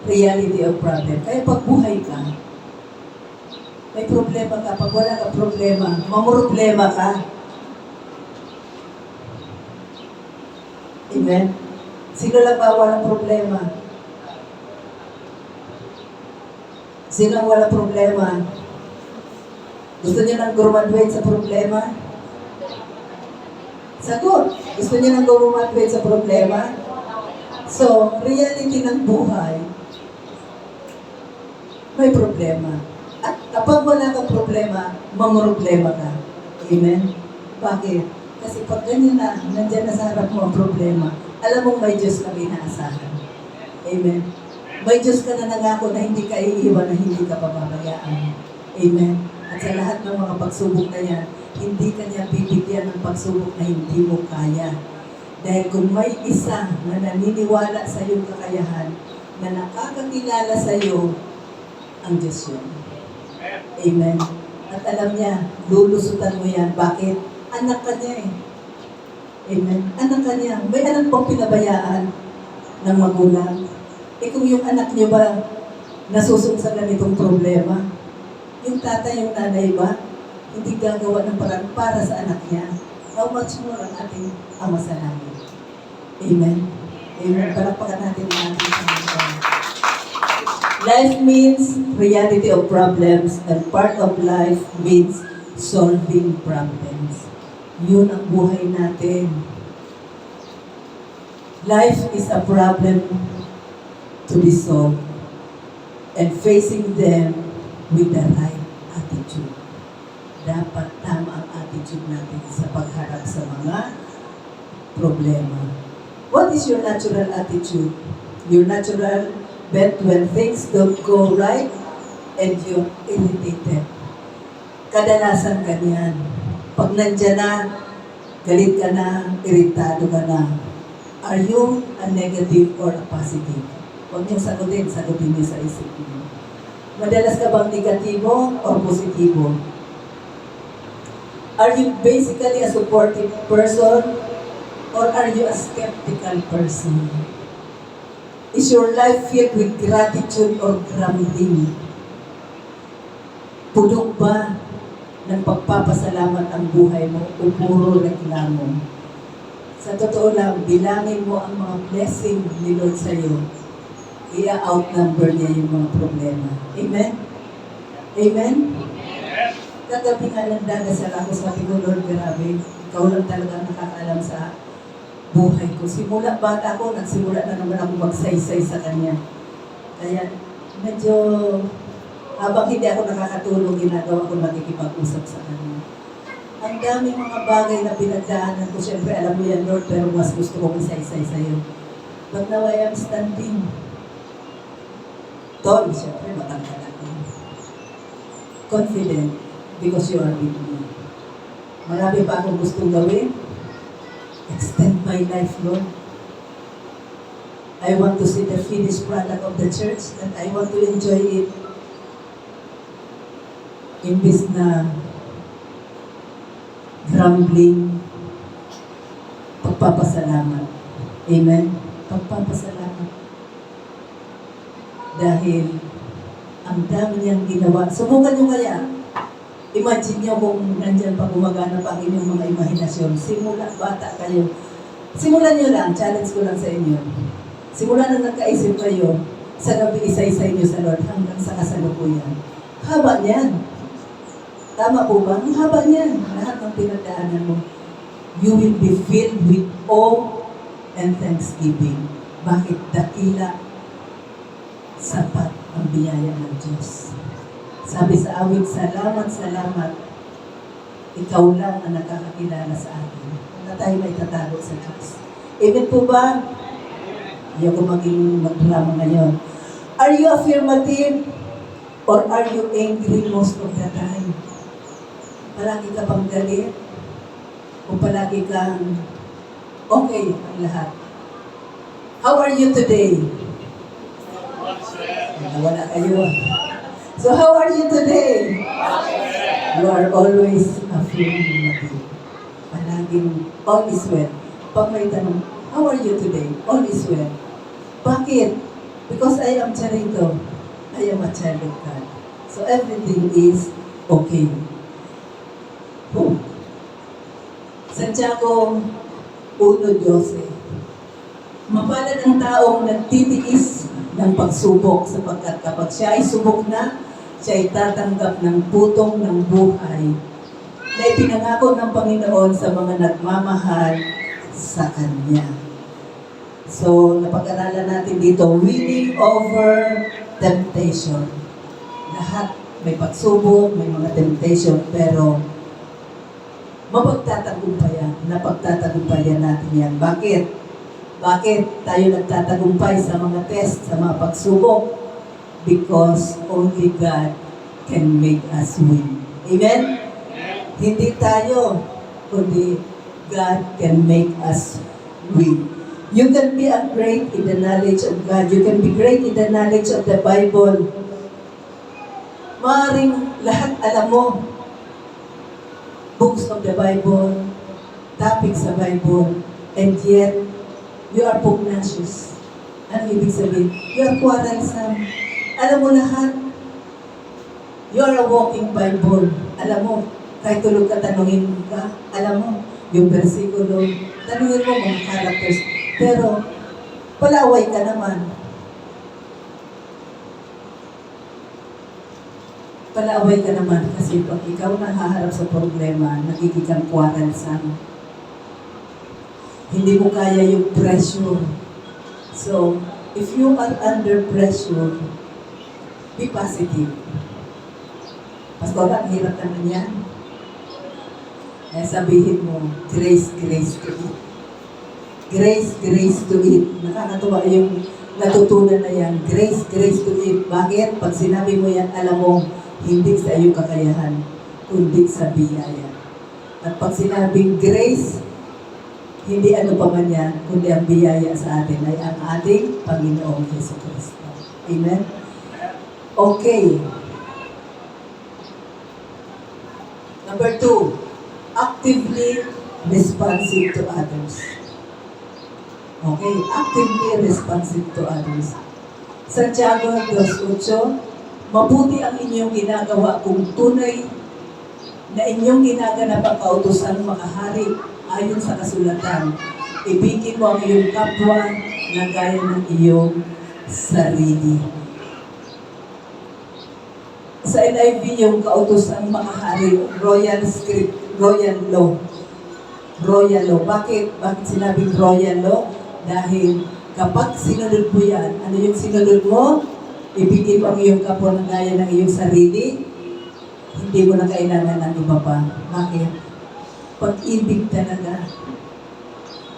reality of problem. Kaya pag buhay ka, may problema ka. Pag wala ka problema, mamroblema ka. Amen? Sino lang ba walang problema? Sino ang walang problema? Gusto niyo nang graduate sa problema? Sagot. Gusto niyo nang graduate sa problema? So, reality ng buhay, may problema. At kapag wala kang problema, mamroblema ka. Amen? Bakit? Kasi pag ganyan na, nandiyan na sa harap mo ang problema, alam mong may Diyos kang inaasahan. Amen? May Diyos ka na nangako na hindi ka iiwan, na hindi ka pababayaan. Amen? At sa lahat ng mga pagsubok na yan, hindi ka niya bibigyan ng pagsubok na hindi mo kaya. Dahil kung may isa na naniniwala sa iyong kakayahan, na nakakakilala sa iyo, ang Diyos yun. Amen. At alam niya, lulusutan mo yan. Bakit? Anak ka niya eh. Amen. Anak ka niya. May anak pang pinabayaan ng magulang. Eh kung yung anak niyo ba nasusong sa ganitong problema, yung tatay, yung nanay ba, hindi gagawa ng parang para sa anak niya. How much more ang ating Ama sa langit. Amen. Amen. Palakpakan natin ang ating Panginoon. Life means reality of problems, and part of life means solving problems. Yun ang buhay natin. Life is a problem to be solved, and facing them with the right attitude. Dapat tama ang attitude natin sa pagharap sa mga problema. What is your natural attitude? Your natural bet when things don't go right and you're irritated. Kadalasan ganyan. Pag nandyan na, galit ka na, iritado ka na. Are you a negative or a positive? Huwag niyong sagutin niyo sa isip niyo. Madalas ka bang negatibo or positibo? Are you basically a supportive person or are you a skeptical person? Is your life filled with gratitude or grumbling? Puno ba ng pagpapasalamat ang buhay mo o puro reklamo? Sa totoo lang, bilangin mo ang mga blessing ni Lord sa iyo. Ia-outnumber niya yung mga problema. Amen? Amen? Kagabi nga ng dagasal ako, sabi ko, Lord, grabe, ikaw lang talaga nakakaalam sa buhay ko. Simula bata ko, nagsimula na naman ako magsaysay sa Kanya. Kaya medyo, habang hindi ako nakakatulong, ginagawa ko nakikipag-usap sa Kanya. Ang daming mga bagay na pinagdaanan ko, syempre alam mo yan, Lord, pero mas gusto kong isaysay sa'yo. But now I am standing tall, syempre matangkad ako. Confident, because you are with me. Marami pa akong gustong gawin. Extend my life, Lord. I want to see the finished product of the church and I want to enjoy it. Imbis na grumbling, pagpapasalamat. Amen? Pagpapasalamat. Dahil ang dami niyang ginawa. Subukan niyo kaya. Imagine niyo kung nandyan pa gumagana pa ang inyong mga imahinasyon. Simula, bata kayo. Simulan niyo lang, challenge ko lang sa inyo. Simula na nagkaisip kayo, sa gabi isa-isay niyo sa Lord hanggang sa kasalukuyan. Haba niyan. Tama po ba? Ang haba niyan. Lahat ng pinagdaanan mo. You will be filled with awe and thanksgiving. Bakit? Dakila, sapat ang biyaya ng Diyos. Sabi sa awit, salamat, salamat. Ikaw lang ang nakakakilala sa atin. Na tayo may tatago sa Diyos. Amen po ba? Hindi ako maging magdrama ngayon. Are you affirmative or are you angry most of the time? Palagi ka bang galit? O palagi kang okay ang lahat? How are you today? Wala kayo. So how are you today? You are always affirmative. Palaging all is well. Pag may tanong, how are you today? All is well. Bakit? Because I am Charito. I am a child of God. So everything is okay. Oh. Santiago 1:12. Mapalad ang taong nagtitiis ng pagsubok sapagkat kapag siya ay subok na, siya ay tatanggap ng putong ng buhay na ipinangako ng Panginoon sa mga nagmamahal sa Kanya. So, napag-aralan natin dito, winning over temptation. Lahat may pagsubok, may mga temptation, pero mapagtatagumpayan, napagtatagumpayan natin yan. Bakit? Bakit tayo nagtatagumpay sa mga test, sa mga pagsubok? Because only God can make us win. Amen? Hindi tayo, kundi God can make us win. You can be great in the knowledge of God. You can be great in the knowledge of the Bible. Maaaring lahat alam mo. Books of the Bible, topics sa Bible, and yet, you are pugnacious. Ano ibig sabihin? You are quarrelsome. Alam mo lahat. You are a walking Bible. Alam mo, kahit tulog ka, tanungin ka, alam mo, yung versikulo, tanungin mo mga characters. Pero, palaway ka naman. Palaway ka naman kasi pag ikaw nahaharap sa problema, nagiging kang quarrelsome. Hindi mo kaya yung pressure. So, if you are under pressure, be positive. Pastor, ang hirap naman yan. Eh, sabihin mo, grace, grace to it. Grace, grace to it. Nakakatuwa yung natutunan na yan. Grace, grace to it. Bakit? Pag sinabi mo yan, alam mo, hindi sa iyong kakayahan, kundi sa biyaya. At pag sinabing grace, hindi ano pa man yan, kundi ang biyaya sa atin ay ang ating Panginoong Jesucristo. Amen? Okay. Number 2, actively responsive to others. Okay? Actively responsive to others. Santiago 2:8, mabuti ang inyong ginagawa kung tunay na inyong ginaganap ang kautosang makahari ayon sa kasulatan. Ibigin mo ang iyong kapwa na gaya ng iyong sarili. Sa NIV, yung kautosang makahari, royal script, royal law. Royal law. Bakit? Bakit sinabing royal law? Dahil kapag sinunod mo yan, ano yung sinunod mo? Ibigin mo ang iyong kapwa na gaya ng iyong sarili. Hindi mo na kailangan ng iba pa. Bakit? Pag-ibig talaga.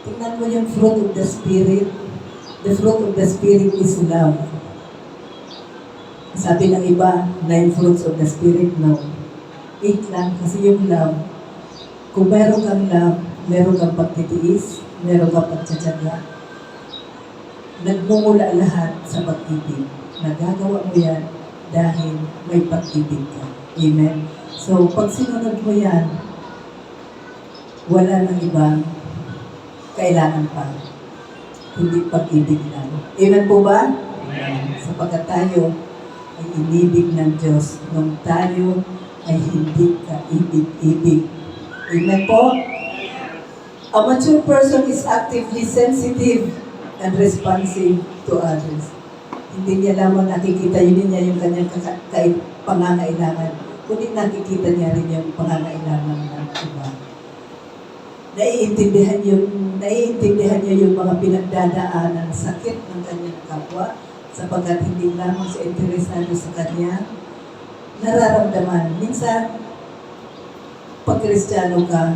Tingnan mo yung fruit of the Spirit. The fruit of the Spirit is love. Sabi ng iba, 9 fruits of the Spirit, no. 8 lang, kasi yung love, kung meron kang love, meron kang pagtitiis, meron kang pagtsatsaga, nagmumula lahat sa pag-ibig. Nagagawa mo yan dahil may pag-ibig ka. Amen? So, pag sinunod mo yan, wala nang ibang kailangan pa. Hindi pag-ibig lang. Amen po ba? Amen. Sapagkat tayo ay inibig ng Diyos nung tayo ay hindi kaibig-ibig. Amen po? A mature person is actively sensitive and responsive to others. Hindi niya lamang nakikita yun niya yung kanyang pangangailangan, kundi nakikita niya rin yung pangangailangan ng iba. Naiintindihan niya yung mga pinagdadaanan sakit ng kanyang kapwa, sapagkat hindi lamang siya interesado sa kanya, nararamdaman. Minsan, pag Kristiyano ka,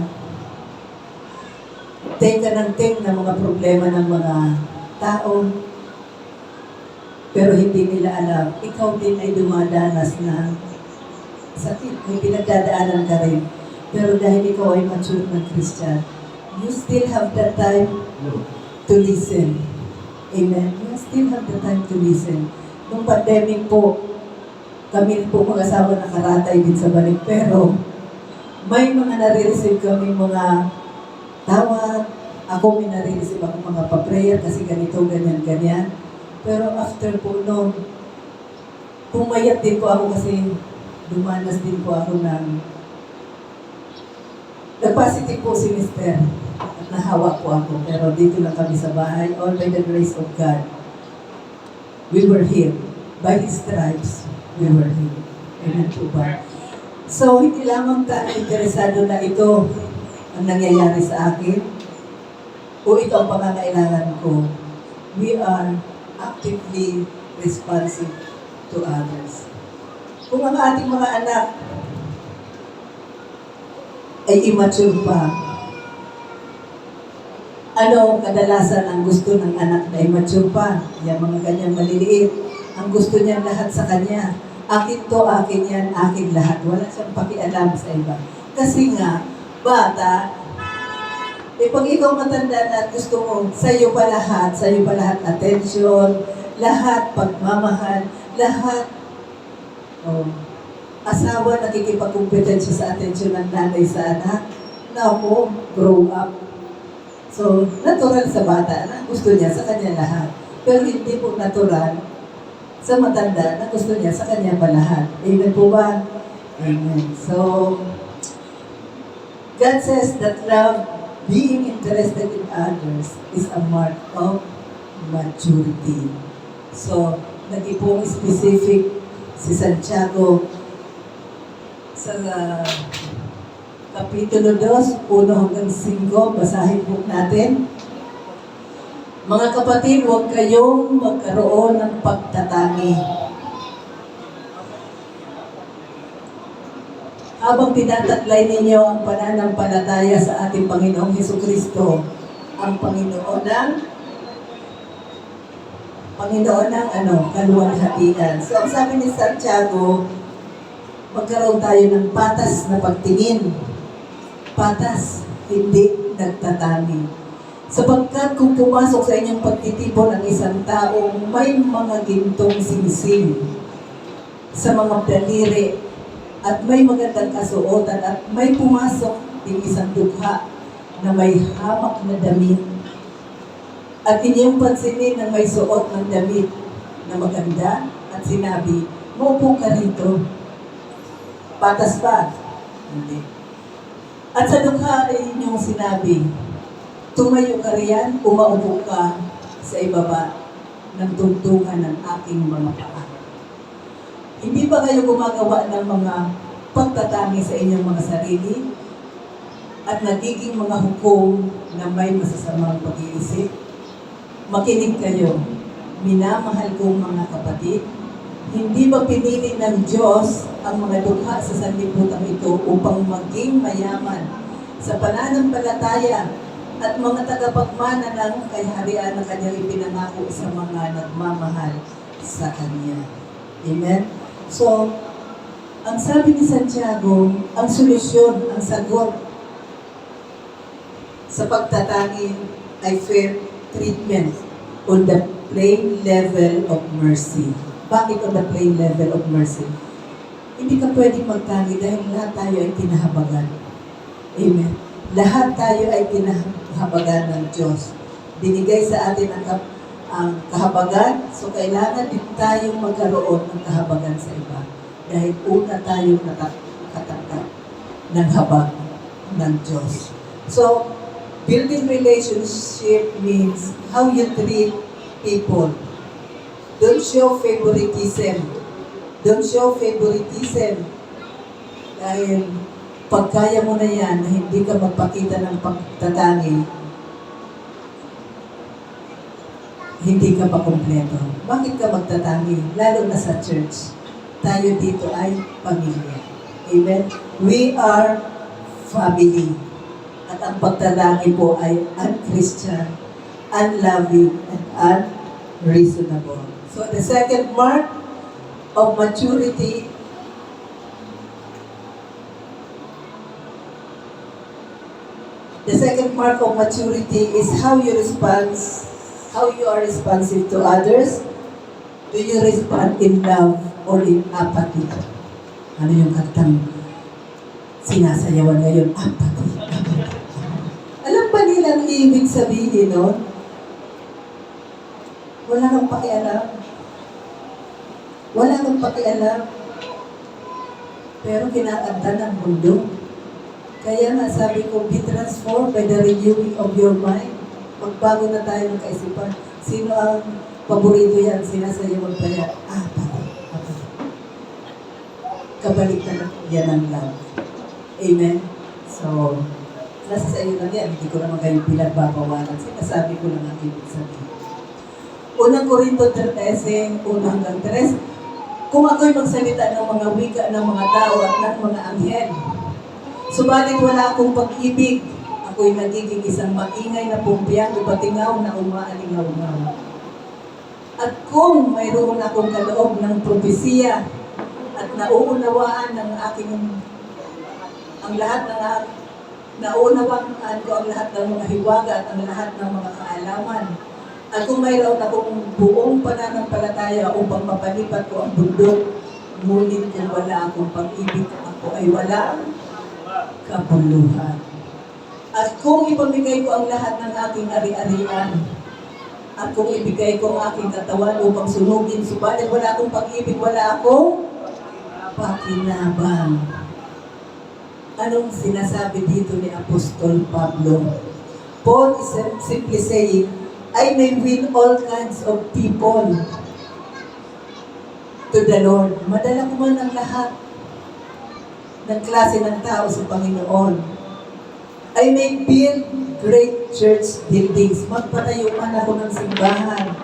take ka ng mga problema ng mga tao, pero hindi nila alam, ikaw din ay dumadanas ng sakit. May pinagdadaanan ka rin. Pero dahil ikaw ay mature ng Christian, you still have the time to listen. Amen. You still have the time to listen. Nung pandemic po, kami po mag-asawa nakaratay din sa balik. Pero may mga nare-receive kami mga tawag. Ako may nare-receive ako mga pa-prayer kasi ganito, ganyan, ganyan. Pero after po noon, pumayat din po ako kasi dumanas din po ako ng nag-positive po si Mr. At nahawa po ako. Pero dito lang kami sa bahay. All by the grace of God, we were healed. By His stripes, we were healed. Amen po ba? So, hindi lamang tayo interesado na ito ang nangyayari sa akin o ito ang pangangailangan ko. We are actively responsive to others. Kung ang ating mga anak ay immature pa, ano kadalasan ang gusto ng anak na immature pa? Yung mga ganyang maliliit. Ang gusto niya lahat sa kanya. Akin to, akin yan, akin lahat. Wala siyang pakialam sa iba. Kasi nga, bata, pag ikaw matanda na at gusto mo, sa'yo pa lahat attention, lahat pagmamahal, lahat, asawa nakikipagkumpetensya sa atensyon ng nanay sa anak, naku, grow up. So, natural sa bata na gusto niya sa kanya lahat. Pero hindi po natural sa matanda na gusto niya sa kanya pa lahat. Amen po ba? Amen. So, God says that love, being interested in others, is a mark of maturity. So, nag-ipong specific si Santiago sa Kapitulo 2, 1 hanggang 5, basahin po natin. Mga kapatid, huwag kayong magkaroon ng pagtatangi. Habang tinataglay ninyo ang pananampalataya sa ating Panginoong Hesukristo, ang Panginoon ng kaluwalhatian. So, ang sabi ni Santiago, magkaroon tayo ng patas na pagtingin. Patas, hindi nagtatangi. Sapagkat kung pumasok sa inyong pagtitipon ng isang taong may mga gintong singsing sa mga daliri at may magandang kasuotan at may pumasok din isang dukha na may hamak na damit, At inyong pansinin na may suot ng damit na maganda at sinabi, maupo ka rito. Patas ba? Hindi. At sa dukha ay inyong sinabi, tumayo ka riyan, umaupo ka sa ibaba ng tungtungan ng aking mga paa. Hindi ba kayo gumagawa ng mga pagtatangi sa inyong mga sarili at nagiging mga hukom na may masasamang pag-iisip? Makinig kayo, minamahal kong mga kapatid, hindi ba pinili ng Diyos ang mga dukha sa sanlibutan ito upang maging mayaman sa pananampalataya at mga tagapagmana ng kaharian na kanyang ipinangako sa mga nagmamahal sa Kanya? Amen? So, ang sabi ni Santiago, ang solusyon, ang sagot sa pagtatangi ay fair treatment on the plain level of mercy. Bakit on the plain level of mercy? Hindi ka pwedeng magtangi dahil lahat tayo ay tinahabagan. Amen. Lahat tayo ay tinahabagan ng Diyos. Binigay sa atin ang kahabagan, so kailangan din tayong magkaroon ng kahabagan sa iba. Dahil una tayong nakatanggap ng habag ng Diyos. So, building relationship means how you treat people. Don't show favoritism. Don't show favoritism. Dahil pagkaya mo na yan na hindi ka magpakita ng pagtatangi, hindi ka pa kumpleto. Bakit ka magtatangi? Lalo na sa church. Tayo dito ay pamilya. Amen? We are family. At ang pagtatangi po ay un-Christian, unloving, and unreasonable. So the second mark of maturity is how you are responsive to others. Do you respond in love or in apathy? Ano yung kantang sinasayawan ngayon? Apathy. Alam ba nilang ibig sabihin nun? Wala kang pakialam. Wala kang pakialam. Pero kinakanta ng mundo. Kaya nga sabi ko, be transformed by the renewing of your mind. Magbago na tayo ng kaisipan. Sino ang paborito yan? Sinasayawan pa yan. Apathy. Kabalik na yan ang love. Amen? So, nasa sa iyo lang yan. Hindi ko naman kayo pinagbabawalan. Sinasabi ko lang ang ibig sabihin. Unang Korinto 13, 1 hanggang 3. Kung ako'y magsalita ng mga wika ng mga tao at ng mga anghel, subalit wala akong pag-ibig, ako'y nagiging isang maingay na pumpiyang o patingaw na umaalingaw-ngaw. At kung mayroon akong kaloob ng propesiya at nauunawaan ng aking ang lahat ng naunawaan ko ang lahat ng mga hiwaga at ang lahat ng mga kaalaman. At kung mayroon akong buong pananampalataya upang mapalipat ko ang bundok, ngunit kung wala akong pag-ibig, ako ay wala kabuluhan. At kung ipamigay ko ang lahat ng aking ari-arian, at kung ibigay ko ang aking katawan upang sunugin, subalit wala akong pag-ibig, wala akong pakinabang. Anong sinasabi dito ni Apostol Pablo? Paul is simply saying, I may win all kinds of people to the Lord. Madala ko man ang lahat ng klase ng tao sa Panginoon. I may build great church buildings. Magpatayo man ako ng simbahan.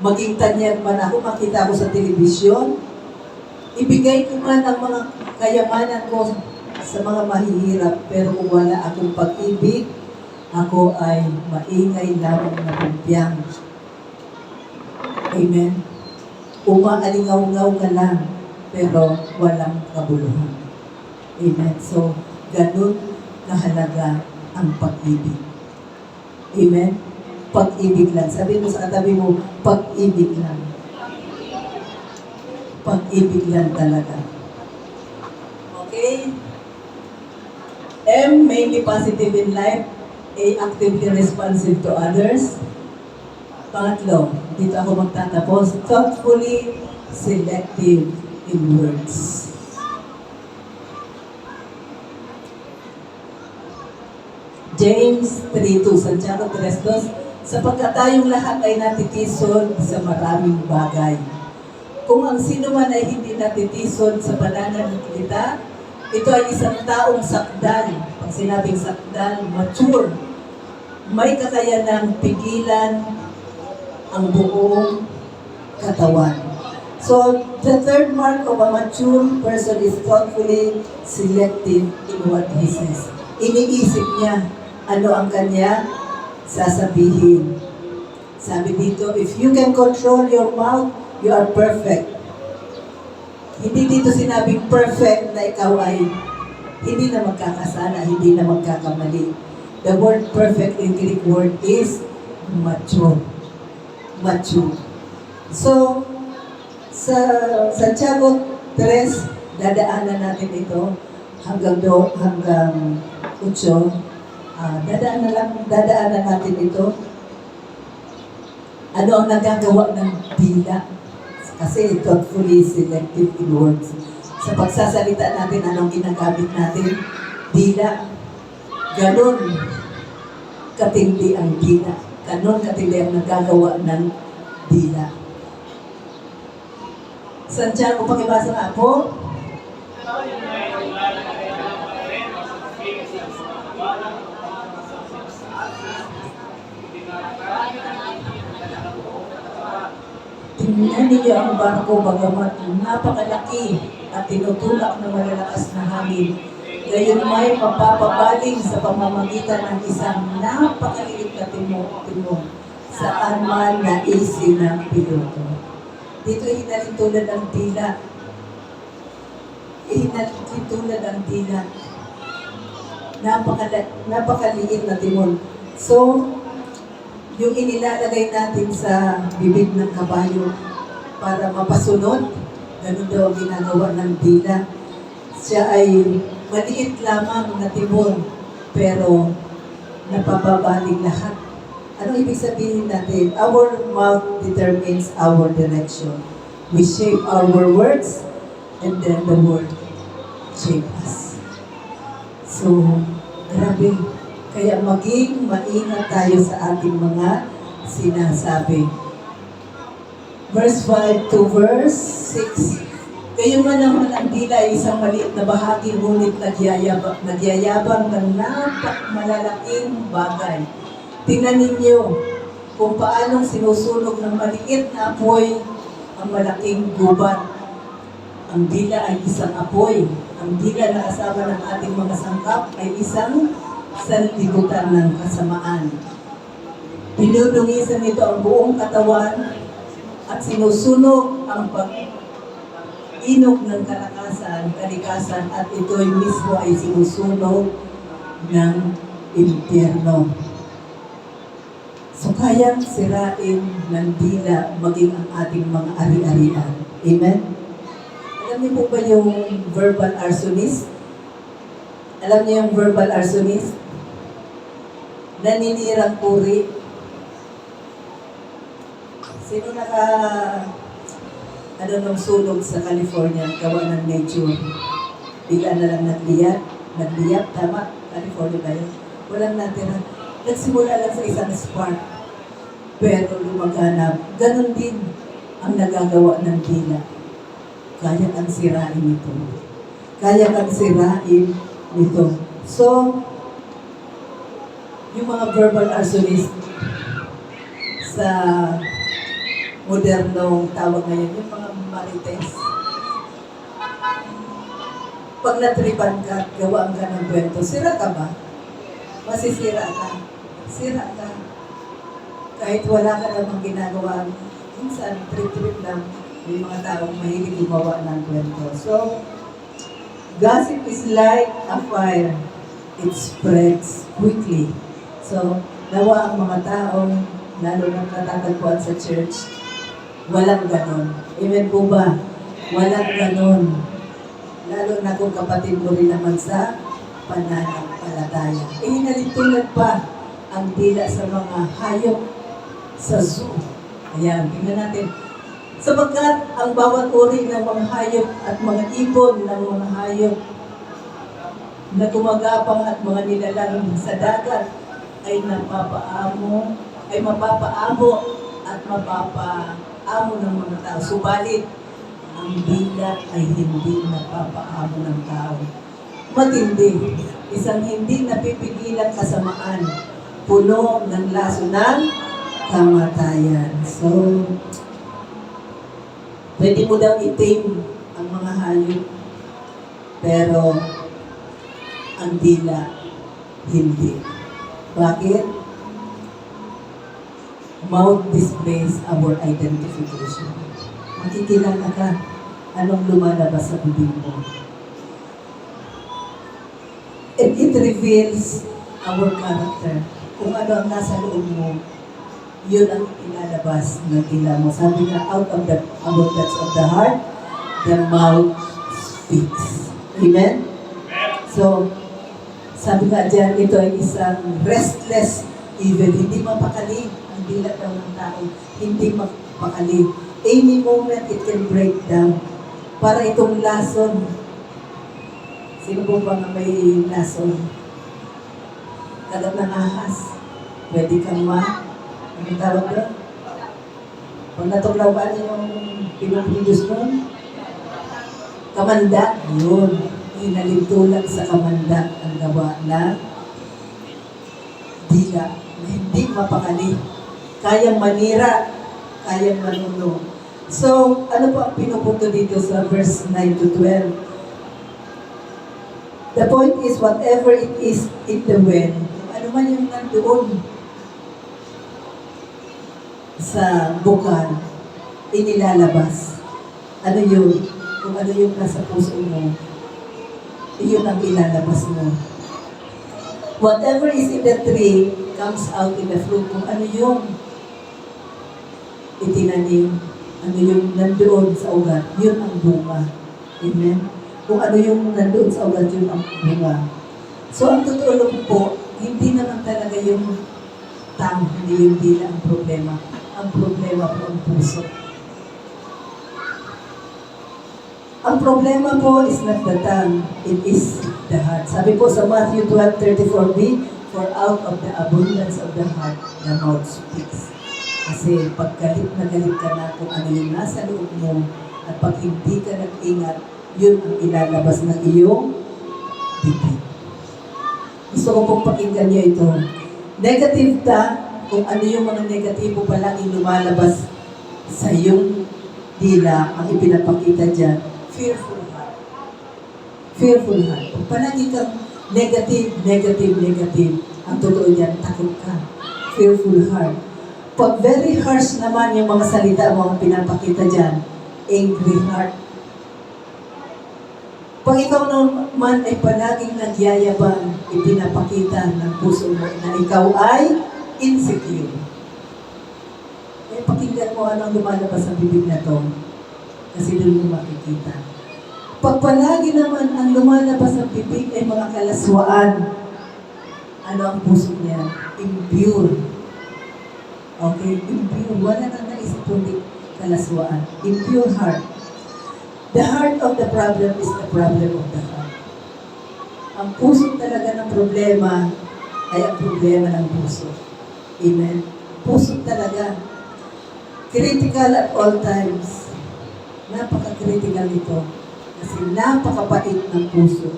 Maging tanyag man ako, makita ko sa telebisyon. Ibigay ko man ang mga kayamanan ko sa mga mahihirap, pero kung wala akong pag-ibig, ako ay maingay lamang na pumpiyang. Amen. Umaalingaw-ngaw ka lang, pero walang kabuluhan. Amen. So, ganun kahalaga ang pag-ibig. Amen. Pag-ibig lang. Sabi mo sa katabi mo, pag-ibig lang. Pag-ibig lang talaga. Okay? M, mainly positive in life. A, actively responsive to others. Pangatlo, dito ako magtatapos, thoughtfully selective in words. James 3:2, Santiago 3:2, sapagkat tayong lahat ay natitisod sa maraming bagay. Kung ang sino man ay hindi natitisod sa pananalita, ito ay isang taong sakdal. Pag sinabing sakdal, mature. May kakayanang pigilan ang buong katawan. So, the third mark of a mature person is thoughtfully selective in what he says. Iniisip niya ano ang kanya sasabihin. Sabi dito, if you can control your mouth, you are perfect. Hindi dito sinabing perfect na ikaw ay hindi na magkakasala, hindi na magkakamali. The word perfect in Greek word is mature. Mature. So, sa Santiago 3, dadaanan natin ito hanggang 8. Dadaanan natin ito. Ano ang nagagawa ng dila? Kasi thoughtfully selective in words. Sa pagsasalita natin, anong ginagamit natin? Dila. Ganon katindi ang dila. Ganon katindi ang nagagawa ng dila. Santiago, pakibasa nga po. Tingnan ninyo ang barko bagamat napakalaki at tinutulak ng malalakas na hangin. Gayon may mapapabaling sa pamamagitan ng isang napakaliit na timon saan man naisin ng piloto. Dito hinalin tulad ang dila. Hinalin tulad ang dila. Napakaliit na timon. So, yung inilalagay natin sa bibig ng kabayo para mapasunod, ganun daw ang ginagawa ng dila. Siya ay maliit lamang na timon, pero napababaling lahat. Ano ibig sabihin natin? Our mouth determines our direction. We shape our words, and then the word shape us. So, grabe. Kaya maging maingat tayo sa ating mga sinasabi. Verse 5 to verse 6. Kayo man naman ang dila ay isang maliit na bahagi, ngunit nagyayabang ng napakmalalaking bagay. Tingnan ninyo kung paanong sinusunog ng maliit na apoy ang malaking gubat. Ang dila ay isang apoy. Ang dila na kasama ng ating mga sangkap ay isang sanlibutan ng kasamaan. Pinudungisan nito ang buong katawan at sinusunog ang pag-inog ng kalikasan at ito'y mismo ay sinusunog ng impyerno. So kayang sirain ng dila maging ang ating mga ari-arian. Amen? Alam niyo po ba yung verbal arsonist? Alam niyo yung verbal arsonist? Naninirang puri. Sino nung sunog sa California, gawa ng nature? Bigla na lang nagliyap, tama? California ba yun? Walang natira. Nagsimula lang sa isang spark, pero lumaganap. Ganon din ang nagagawa ng dila. Kaya kang sirain ito. Kaya kang sirain ito. So, yung mga verbal arsonist sa modernong tawag ngayon, yung mga marites. Pag natripan ka, gawaan ka ng kwento, sira ka ba? Masisira ka. Sira ka. Kahit wala ka namang ginagawa, minsan, trip-trip lang, may mga taong mahilig gumawa ng kwento. So, gossip is like a fire. It spreads quickly. So, nawa ang mga taong, lalo na natatagpuan sa church, walang ganon. Amen po ba? Walang ganon. Lalo na kung kapatid mo rin naman sa pananampalataya. Hinalitulad pa ang dila sa mga hayop, sa zoo. Ayan, tingnan natin. Sapagkat ang bawat uri ng mga hayop at mga ibon ng mga hayop na gumagapang at mga nilalang sa dagat ay mapapaamo at mapapaamo ng mga tao. Subalit, ang dila ay hindi napapaamo ng tao. Matindi, isang hindi napipigilang kasamaan, puno ng laso ng kamatayan. So, pwede mo daw itim ang mga hayop, pero ang dila, hindi. Bakit? Mouth displays our identification. Makikilala ka anong lumalabas sa bibig mo. And it reveals our character. Kung ano ang nasa loob mo, yun ang ilalabas ng dila mo. Sabi nga, out of the abundance of the heart, the mouth speaks. Amen? So, sabi nga dyan, ito ay isang restless evil. Hindi mapakali ang dila daw ng tao. Hindi mapakali. Any moment, it can break down. Para itong lason. Sino po ba nga may lason? Kagat ng ahas. Pwede kang ano tawag doon? Pag natuglaw ka yung pinag-produce nun? Kamanda. Yun. Inalintulan sa kamanda ang gawa na dila na hindi mapakali. Kayang manira, kayang manuno. So, ano po ang pinupunto dito sa verse 9 to 12? The point is, whatever it is in the wind, ano man yung nandoon sa bukan, inilalabas. Ano yun? Kung ano yung nasa puso mo, iyon ang ilalabas mo. Whatever is in the tree comes out in the fruit. Kung ano yung itinanim, ano yung nandoon sa ugat, yun ang bunga. Amen? Kung ano yung nandoon sa ugat, yun ang bunga. So, ang totoo lang po, hindi naman talaga yung hindi yung dila ang problema. Ang problema po ang puso. Ang problema po is not the tongue, it is the heart. Sabi po sa Matthew 12:34b, for out of the abundance of the heart, the mouth speaks. Kasi pag galit na kung ano yung nasa loob mo, at pag hindi ka nag-ingat, yun ang ilalabas ng iyong bibig. Gusto ko pong pakinggan niyo ito. Negative ka, kung ano yung mga negatibo palaging lumalabas sa iyong dila, ang ipinapakita dyan, fearful heart. Fearful heart. Kung palagi kang negative, ang totoo dyan, takot ka. Fearful heart. Pag very harsh naman yung mga salita mo ang pinapakita dyan, angry heart. Pag ikaw naman ay palaging nagyayabang, ipinapakita ng puso mo na ikaw ay insecure. Eh, pakinggan mo anong lumalabas sa bibig na to. Kasi doon mo makikita. Pag palagi naman ang lumalabas sa bibig ay mga kalaswaan, ano ang puso niya? Impure. Okay? Impure. Wala nang naisip kundi kalaswaan. Impure heart. The heart of the problem is the problem of the heart. Ang puso talaga ng problema ay ang problema ng puso. Amen? Puso talaga. Critical at all times. Napaka-critical ito. Kasi napakapait ng puso.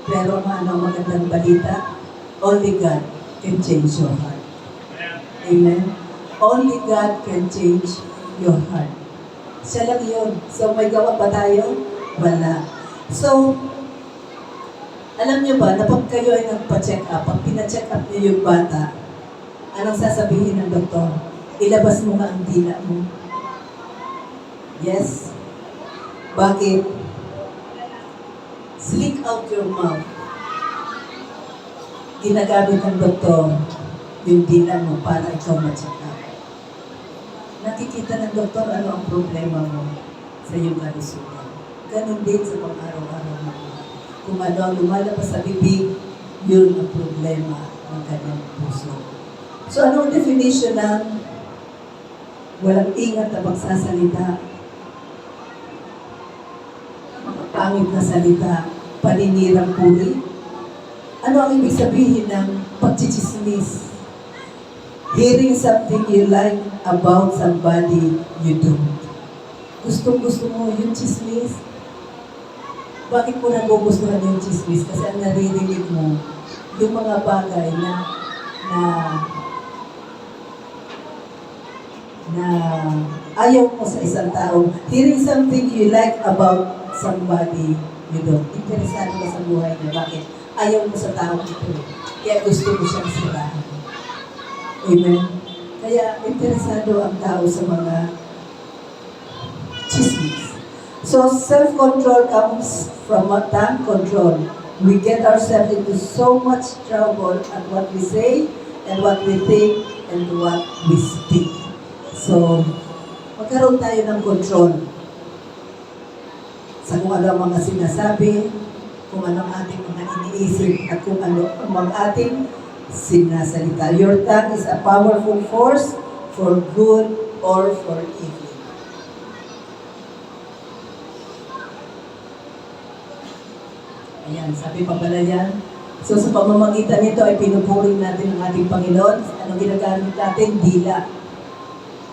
Pero ano magandang balita? Only God can change your heart. Amen? Only God can change your heart. Siya lang yun. So, may gawa ba tayo? Wala. So, alam niyo ba, na pag kayo ay nagpa-check up, pag pina-check up niyo yung bata, anong sasabihin ng doktor? Ilabas mo nga ang dila mo. Yes? Bakit? Slick out your mouth. Ginagamit ng doktor yung dila mo para ikaw ma-check up. Nakikita ng doktor ano ang problema mo sa iyong kalusugan. Ganon din sa pang-araw-araw mo. Kung ano ang lumalabas sa bibig, yun ang problema ng kanyang puso. So, ano ang definition ng walang ingat na pagsasalita, mga pangit na salita, paninirang puri. Ano ang ibig sabihin ng pagchichismis? Hearing something you like about somebody you don't. Gustong-gusto mo yung chismis? Bakit mo nagugustuhan yung chismis? Kasi ang naririnig mo, yung mga bagay na ayaw mo sa isang tao. Hearing something you like about somebody you don't. Interesado ka sa buhay niya. Bakit? Ayaw mo sa tao ito. Kaya gusto mo siyang sirahan. Amen? Kaya interesado ang tao sa mga chismis. So, self-control comes from tongue control. We get ourselves into so much trouble at what we say, and what we think, and what we speak. So, magkaroon tayo ng control sa kung ano ang mga sinasabi, kung ano ang ating mga iniisip, at kung ano ang mga ating sinasalita. Your tongue is a powerful force for good or for evil. Ayan, sabi pa pala yan. So sa pamamagitan nito ay pinupuri natin ang ating Panginoon. Anong ginagamit natin? Dila.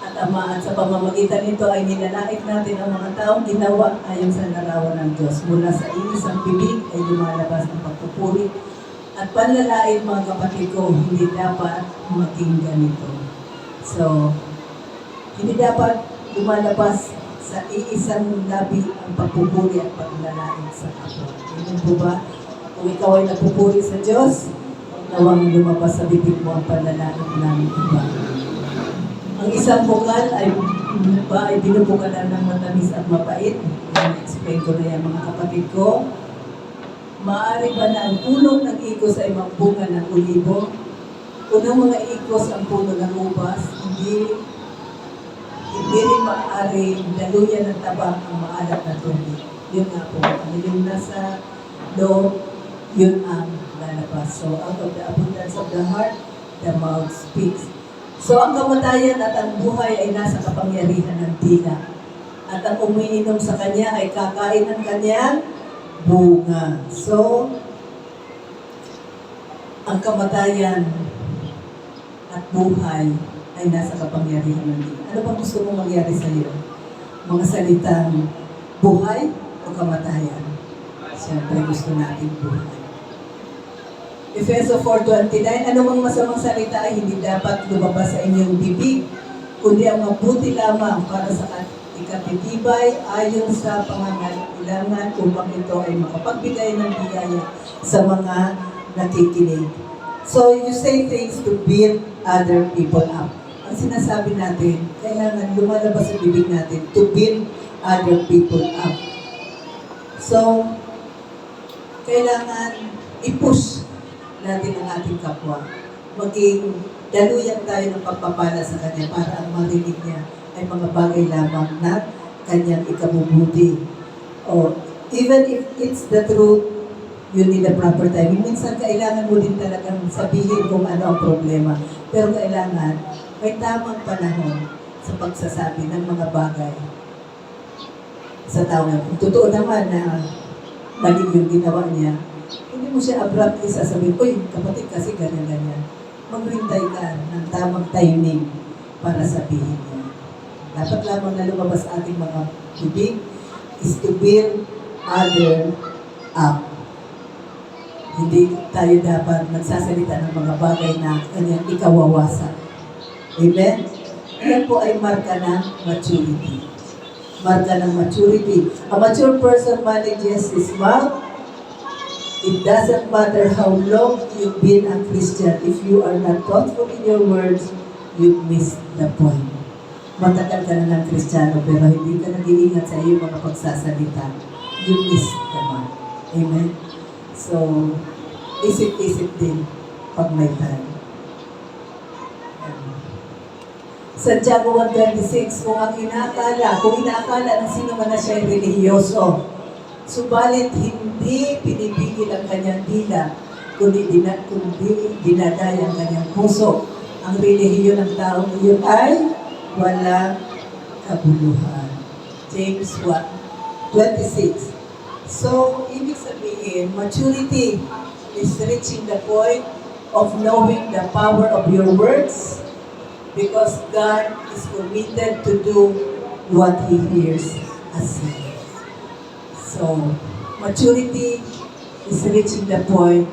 At Ama, at sa pamamagitan nito ay nilalait natin ang mga taong ginawa ayon sa larawan ng Diyos. Mula sa iisang bibig ay lumalabas ang pagpupuri. At panlalait, mga kapatid ko, hindi dapat maging ganito. So, hindi dapat lumalabas sa iisang labi ang pagpupuri at paglalait sa kapwa. Ganun po ba? Kung ikaw ay nagpupuri sa Diyos, nawang lumabas sa bibig mo ang panlalait ng iba. Ang isang bukal ay binubukalan ng matamis at mapait. I-explain ko na yan, mga kapatid ko. Maaari ba na ang puno ng igos ay magbunga ng ulibo? Unang mga igos ang puno ng ubas, hindi rin maaari daluyan ng tabang ang maalat na tubig. Yun nga po, ano yung nasa loob, yun ang lalabas. So, out of the abundance of the heart, the mouth speaks. So, ang kamatayan at ang buhay ay nasa kapangyarihan ng dila. At ang umiinom sa kanya ay kakain ng kanyang bunga. So, ang kamatayan at buhay ay nasa kapangyarihan ng dila. Ano bang gusto mong mangyari sa iyo? Mga salitang buhay o kamatayan? Siyempre gusto natin buhay. Efeso 4:29, anumang masamang salita ay hindi dapat lumabas sa inyong bibig, kundi ang mabuti lamang para sa ikatitibay ayon sa pangangailangan upang ito ay makapagbigay ng biyaya sa mga nakikinig. So, you say things to build other people up. Ang sinasabi natin, kailangan lumalabas sa bibig natin to build other people up. So, kailangan i-push natin ang ating kapwa. Maging daluyan tayo ng pagpapala sa kanya para ang marinig niya ay mga bagay lamang na kanyang ikabubuti. Or even if it's the truth, you need a proper timing. Minsan kailangan mo din talagang sabihin kung ano ang problema. Pero kailangan may tamang panahon sa pagsasabi ng mga bagay sa tao. Kung totoo naman na mali yung ginawa niya, hindi mo siya abruptly sasabihin, uy, kapatid kasi ganyan-ganyan. Maghintay ka ng tamang timing para sabihin niya. Dapat lamang na lumabas ating mga bibig is to build other up. Hindi tayo dapat magsasalita ng mga bagay na kanyang ikawawasan. Amen? Yan po ay marka ng maturity. Marka ng maturity. A mature person manages his mouth. It doesn't matter how long you've been a Christian. If you are not thoughtful in your words, you've missed the point. Matagal ka na ng Kristiyano pero hindi ka nag-iingat sa iyong mga pagsasalita. You miss the mark. Amen? So, isip-isip din pag may time. Santiago 1:26, kung inaakala ng sino man na siya ay relihiyoso, subalit hindi pinipigil ang kanyang dila, kundi dinadaya ang kanyang puso. Ang relihiyon ng taong iyon ay walang kabuluhan. James 1:26. So, ibig sabihin, maturity is reaching the point of knowing the power of your words because God is committed to do what He hears us say. So, maturity is reaching the point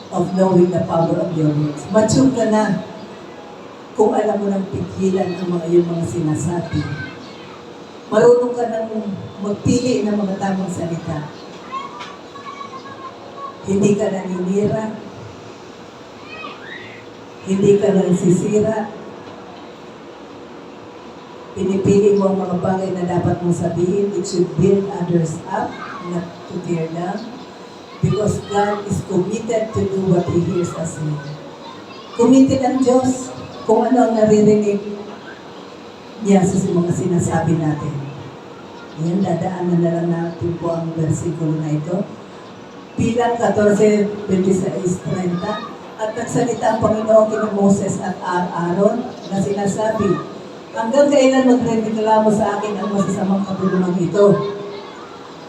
of knowing the power of your words. Mature ka na kung alam mo nang pigilan ang iyong mga sinasabi. Marunong ka nang magpili ng mga tamang salita. Hindi ka naninira. Hindi ka nagsisira. Pinipili mo ang mga bagay na dapat mong sabihin. It should build others up, not to tear down. Because God is committed to do what He hears us say. Committed ang Diyos kung ano ang naririnig niya sa mga sinasabi natin. Yan, dadaanan na lang natin po ang versikulo na ito. Bilang 14:26-30, at nagsalita ang Panginoon kina Moses at Aaron na sinasabi, hanggang kailan magreklamo sa akin ang masasamang kabuluhang ito?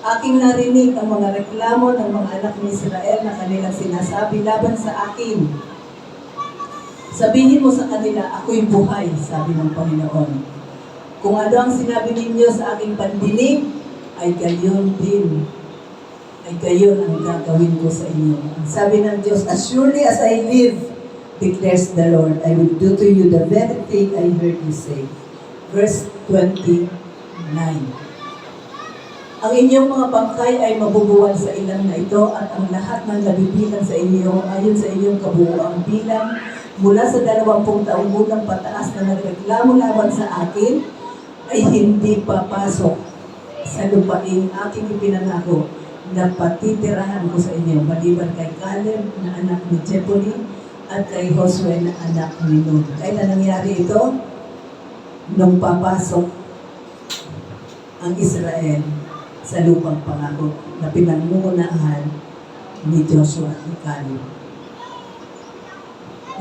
Aking narinig ang mga reklamo ng mga anak ni Israel na kanilang sinasabi laban sa akin. Sabihin mo sa kanila, ako'y buhay, sabi ng Panginoon. Kung ano ang sinabi ninyo sa aking pandinig, ay gayon din. Ay gayon ang gagawin ko sa inyo. Ang sabi ng Diyos, as surely as I live, declares the Lord, I will do to you the very thing I heard you say. Verse 29. Ang inyong mga bangkay ay mabubuwal sa ilang na ito at ang lahat ng nabibilang sa inyo ayon sa inyong kabuuang bilang mula sa 20 taong gulang pataas na nagreklamo laban sa akin ay hindi papasok sa lupaing aking ipinangako na patitirahan ko sa inyo maliban kay Caleb na anak ni Jephunneh at kay Joshua na anak ni Nun. Kailan nangyari ito? Nung papasok ang Israel sa lupang pangako na pinangungunahan ni Joshua at ni Caleb.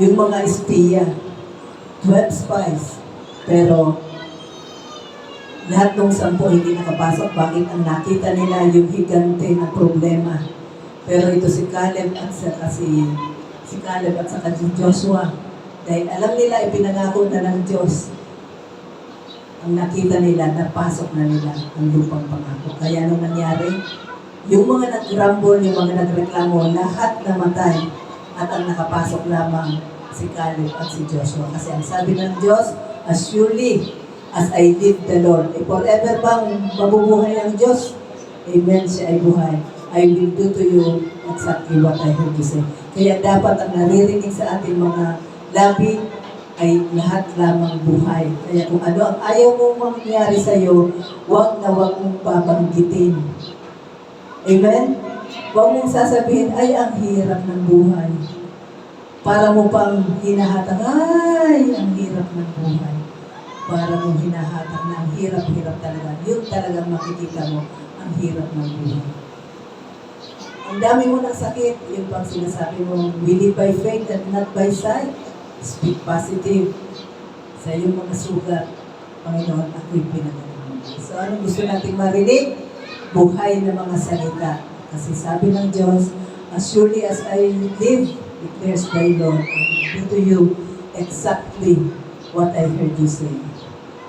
Yung mga espiya, 12 spies, pero lahat ng 10 hindi nakapasok. Bakit? Ang nakita nila yung higante na problema. Pero ito si Caleb at saka si Caleb at saka si Joshua. Dahil alam nila, ipinangako na ng Diyos. Ang nakita nila, napasok na nila ang lupang pangako. Kaya nung nangyari, yung mga nag-grumble, yung mga nagreklamo, lahat namatay. At ang nakapasok lamang si Caleb at si Joshua. Kasi ang sabi ng Diyos, as surely as I live the Lord. Forever bang mabubuhay ang Diyos? Amen, siya ay buhay. I will do to you exactly what I heard you say. Kaya dapat ang naririnig sa ating mga labi ay lahat lamang buhay. Kaya kung ano ang ayaw mong mangyari sa iyo, huwag mong babanggitin. Amen? Huwag mong sasabihin, ay ang hirap ng buhay. Para mo pang hinahatang, ay ang hirap ng buhay. Para mong hinahatang na ang hirap-hirap talaga. Yun talagang makikita mo, ang hirap ng buhay. Ang dami mo ng sakit, yun pang sinasabi mo, we live by faith and not by sight. Speak positive. Sa iyong mga sugat, Panginoon, ako'y pinagaling mo. So, ano gusto nating marinig? Buhay na mga salita. Kasi sabi ng Diyos, as surely as I live, declares the Lord, I will do to you exactly what I heard you say.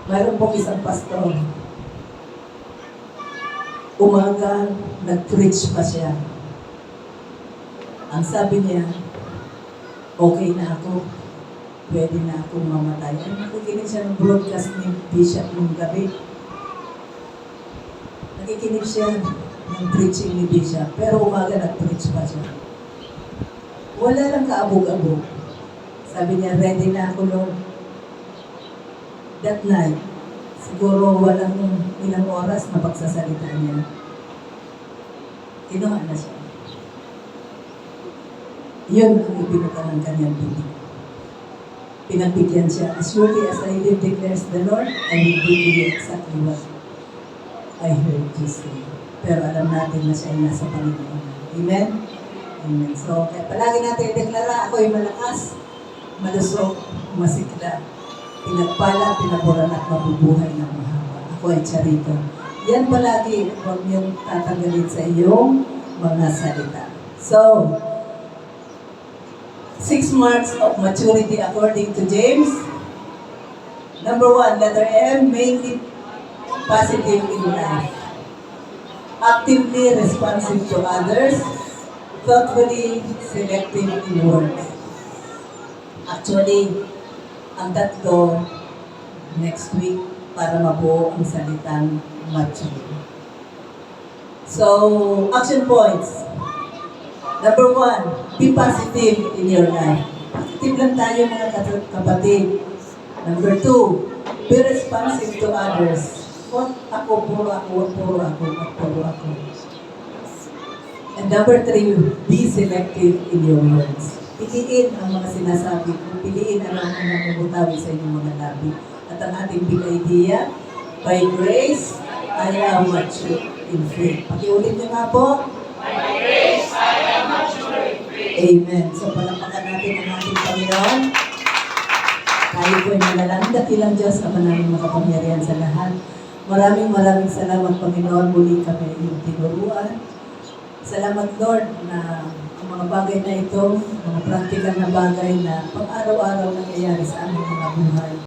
Mayroon pong isang pastor. Umaga, nag-preach pa siya. Ang sabi niya, okay na ako. Pwede na akong mamatay. Ay, nakikinig siya ng broadcast ni Bishop nung gabi. Nakikinig siya ng preaching ni Bishop. Pero umaga, nag-preach pa siya. Wala lang kaabog-abog. Sabi niya, ready na ako, Lord. That night, siguro walang ilang oras na pagsasalita niya. Kinuha na siya. Yun ang ibinuka ng kanyang bibig. Pinagbigyan siya, as surely as I live, declares the Lord, I will do to you exactly what I heard you say. Pero alam natin na siya ay nasa Panginoon. Amen? Amen. So, palagi natin deklara, ako ay malakas, malusog, masikla. pinagpala, pinaboran at mabubuhay ng mahaba. Ako ay Charito. Yan palagi, huwag niyong tatanggalin sa iyong mga salita. So, 6 marks of maturity according to James. Number 1, letter M, mainly positive in life. Actively responsive to others, thoughtfully selective in words. Actually, ang tatlo, next week, para mabuo ang salitang mature. So, action points. Number 1, be positive in your life. Positive lang tayo mga kapatid. Number 2, be responsive to others. Huwag ako, puro ako, huwag puro ako, huwag puro ako. And number 3, be selective in your words. Piliin ang mga sinasabi ko, piliin ang mga mabutawi sa inyong mga labi. At ang ating big idea, by grace, I am mature in faith. Pakiulit niyo nga po. Amen. So, palampakan natin ang ating Panginoon. Tayo po ay malalang dakilang Diyos na manaming makapangyarihan sa lahat. Maraming salamat, Panginoon. Muli kami yung tinuruan. Salamat, Lord, na ang mga bagay na ito, mga practical na bagay na pang-araw-araw nangyayari sa aming mga buhay.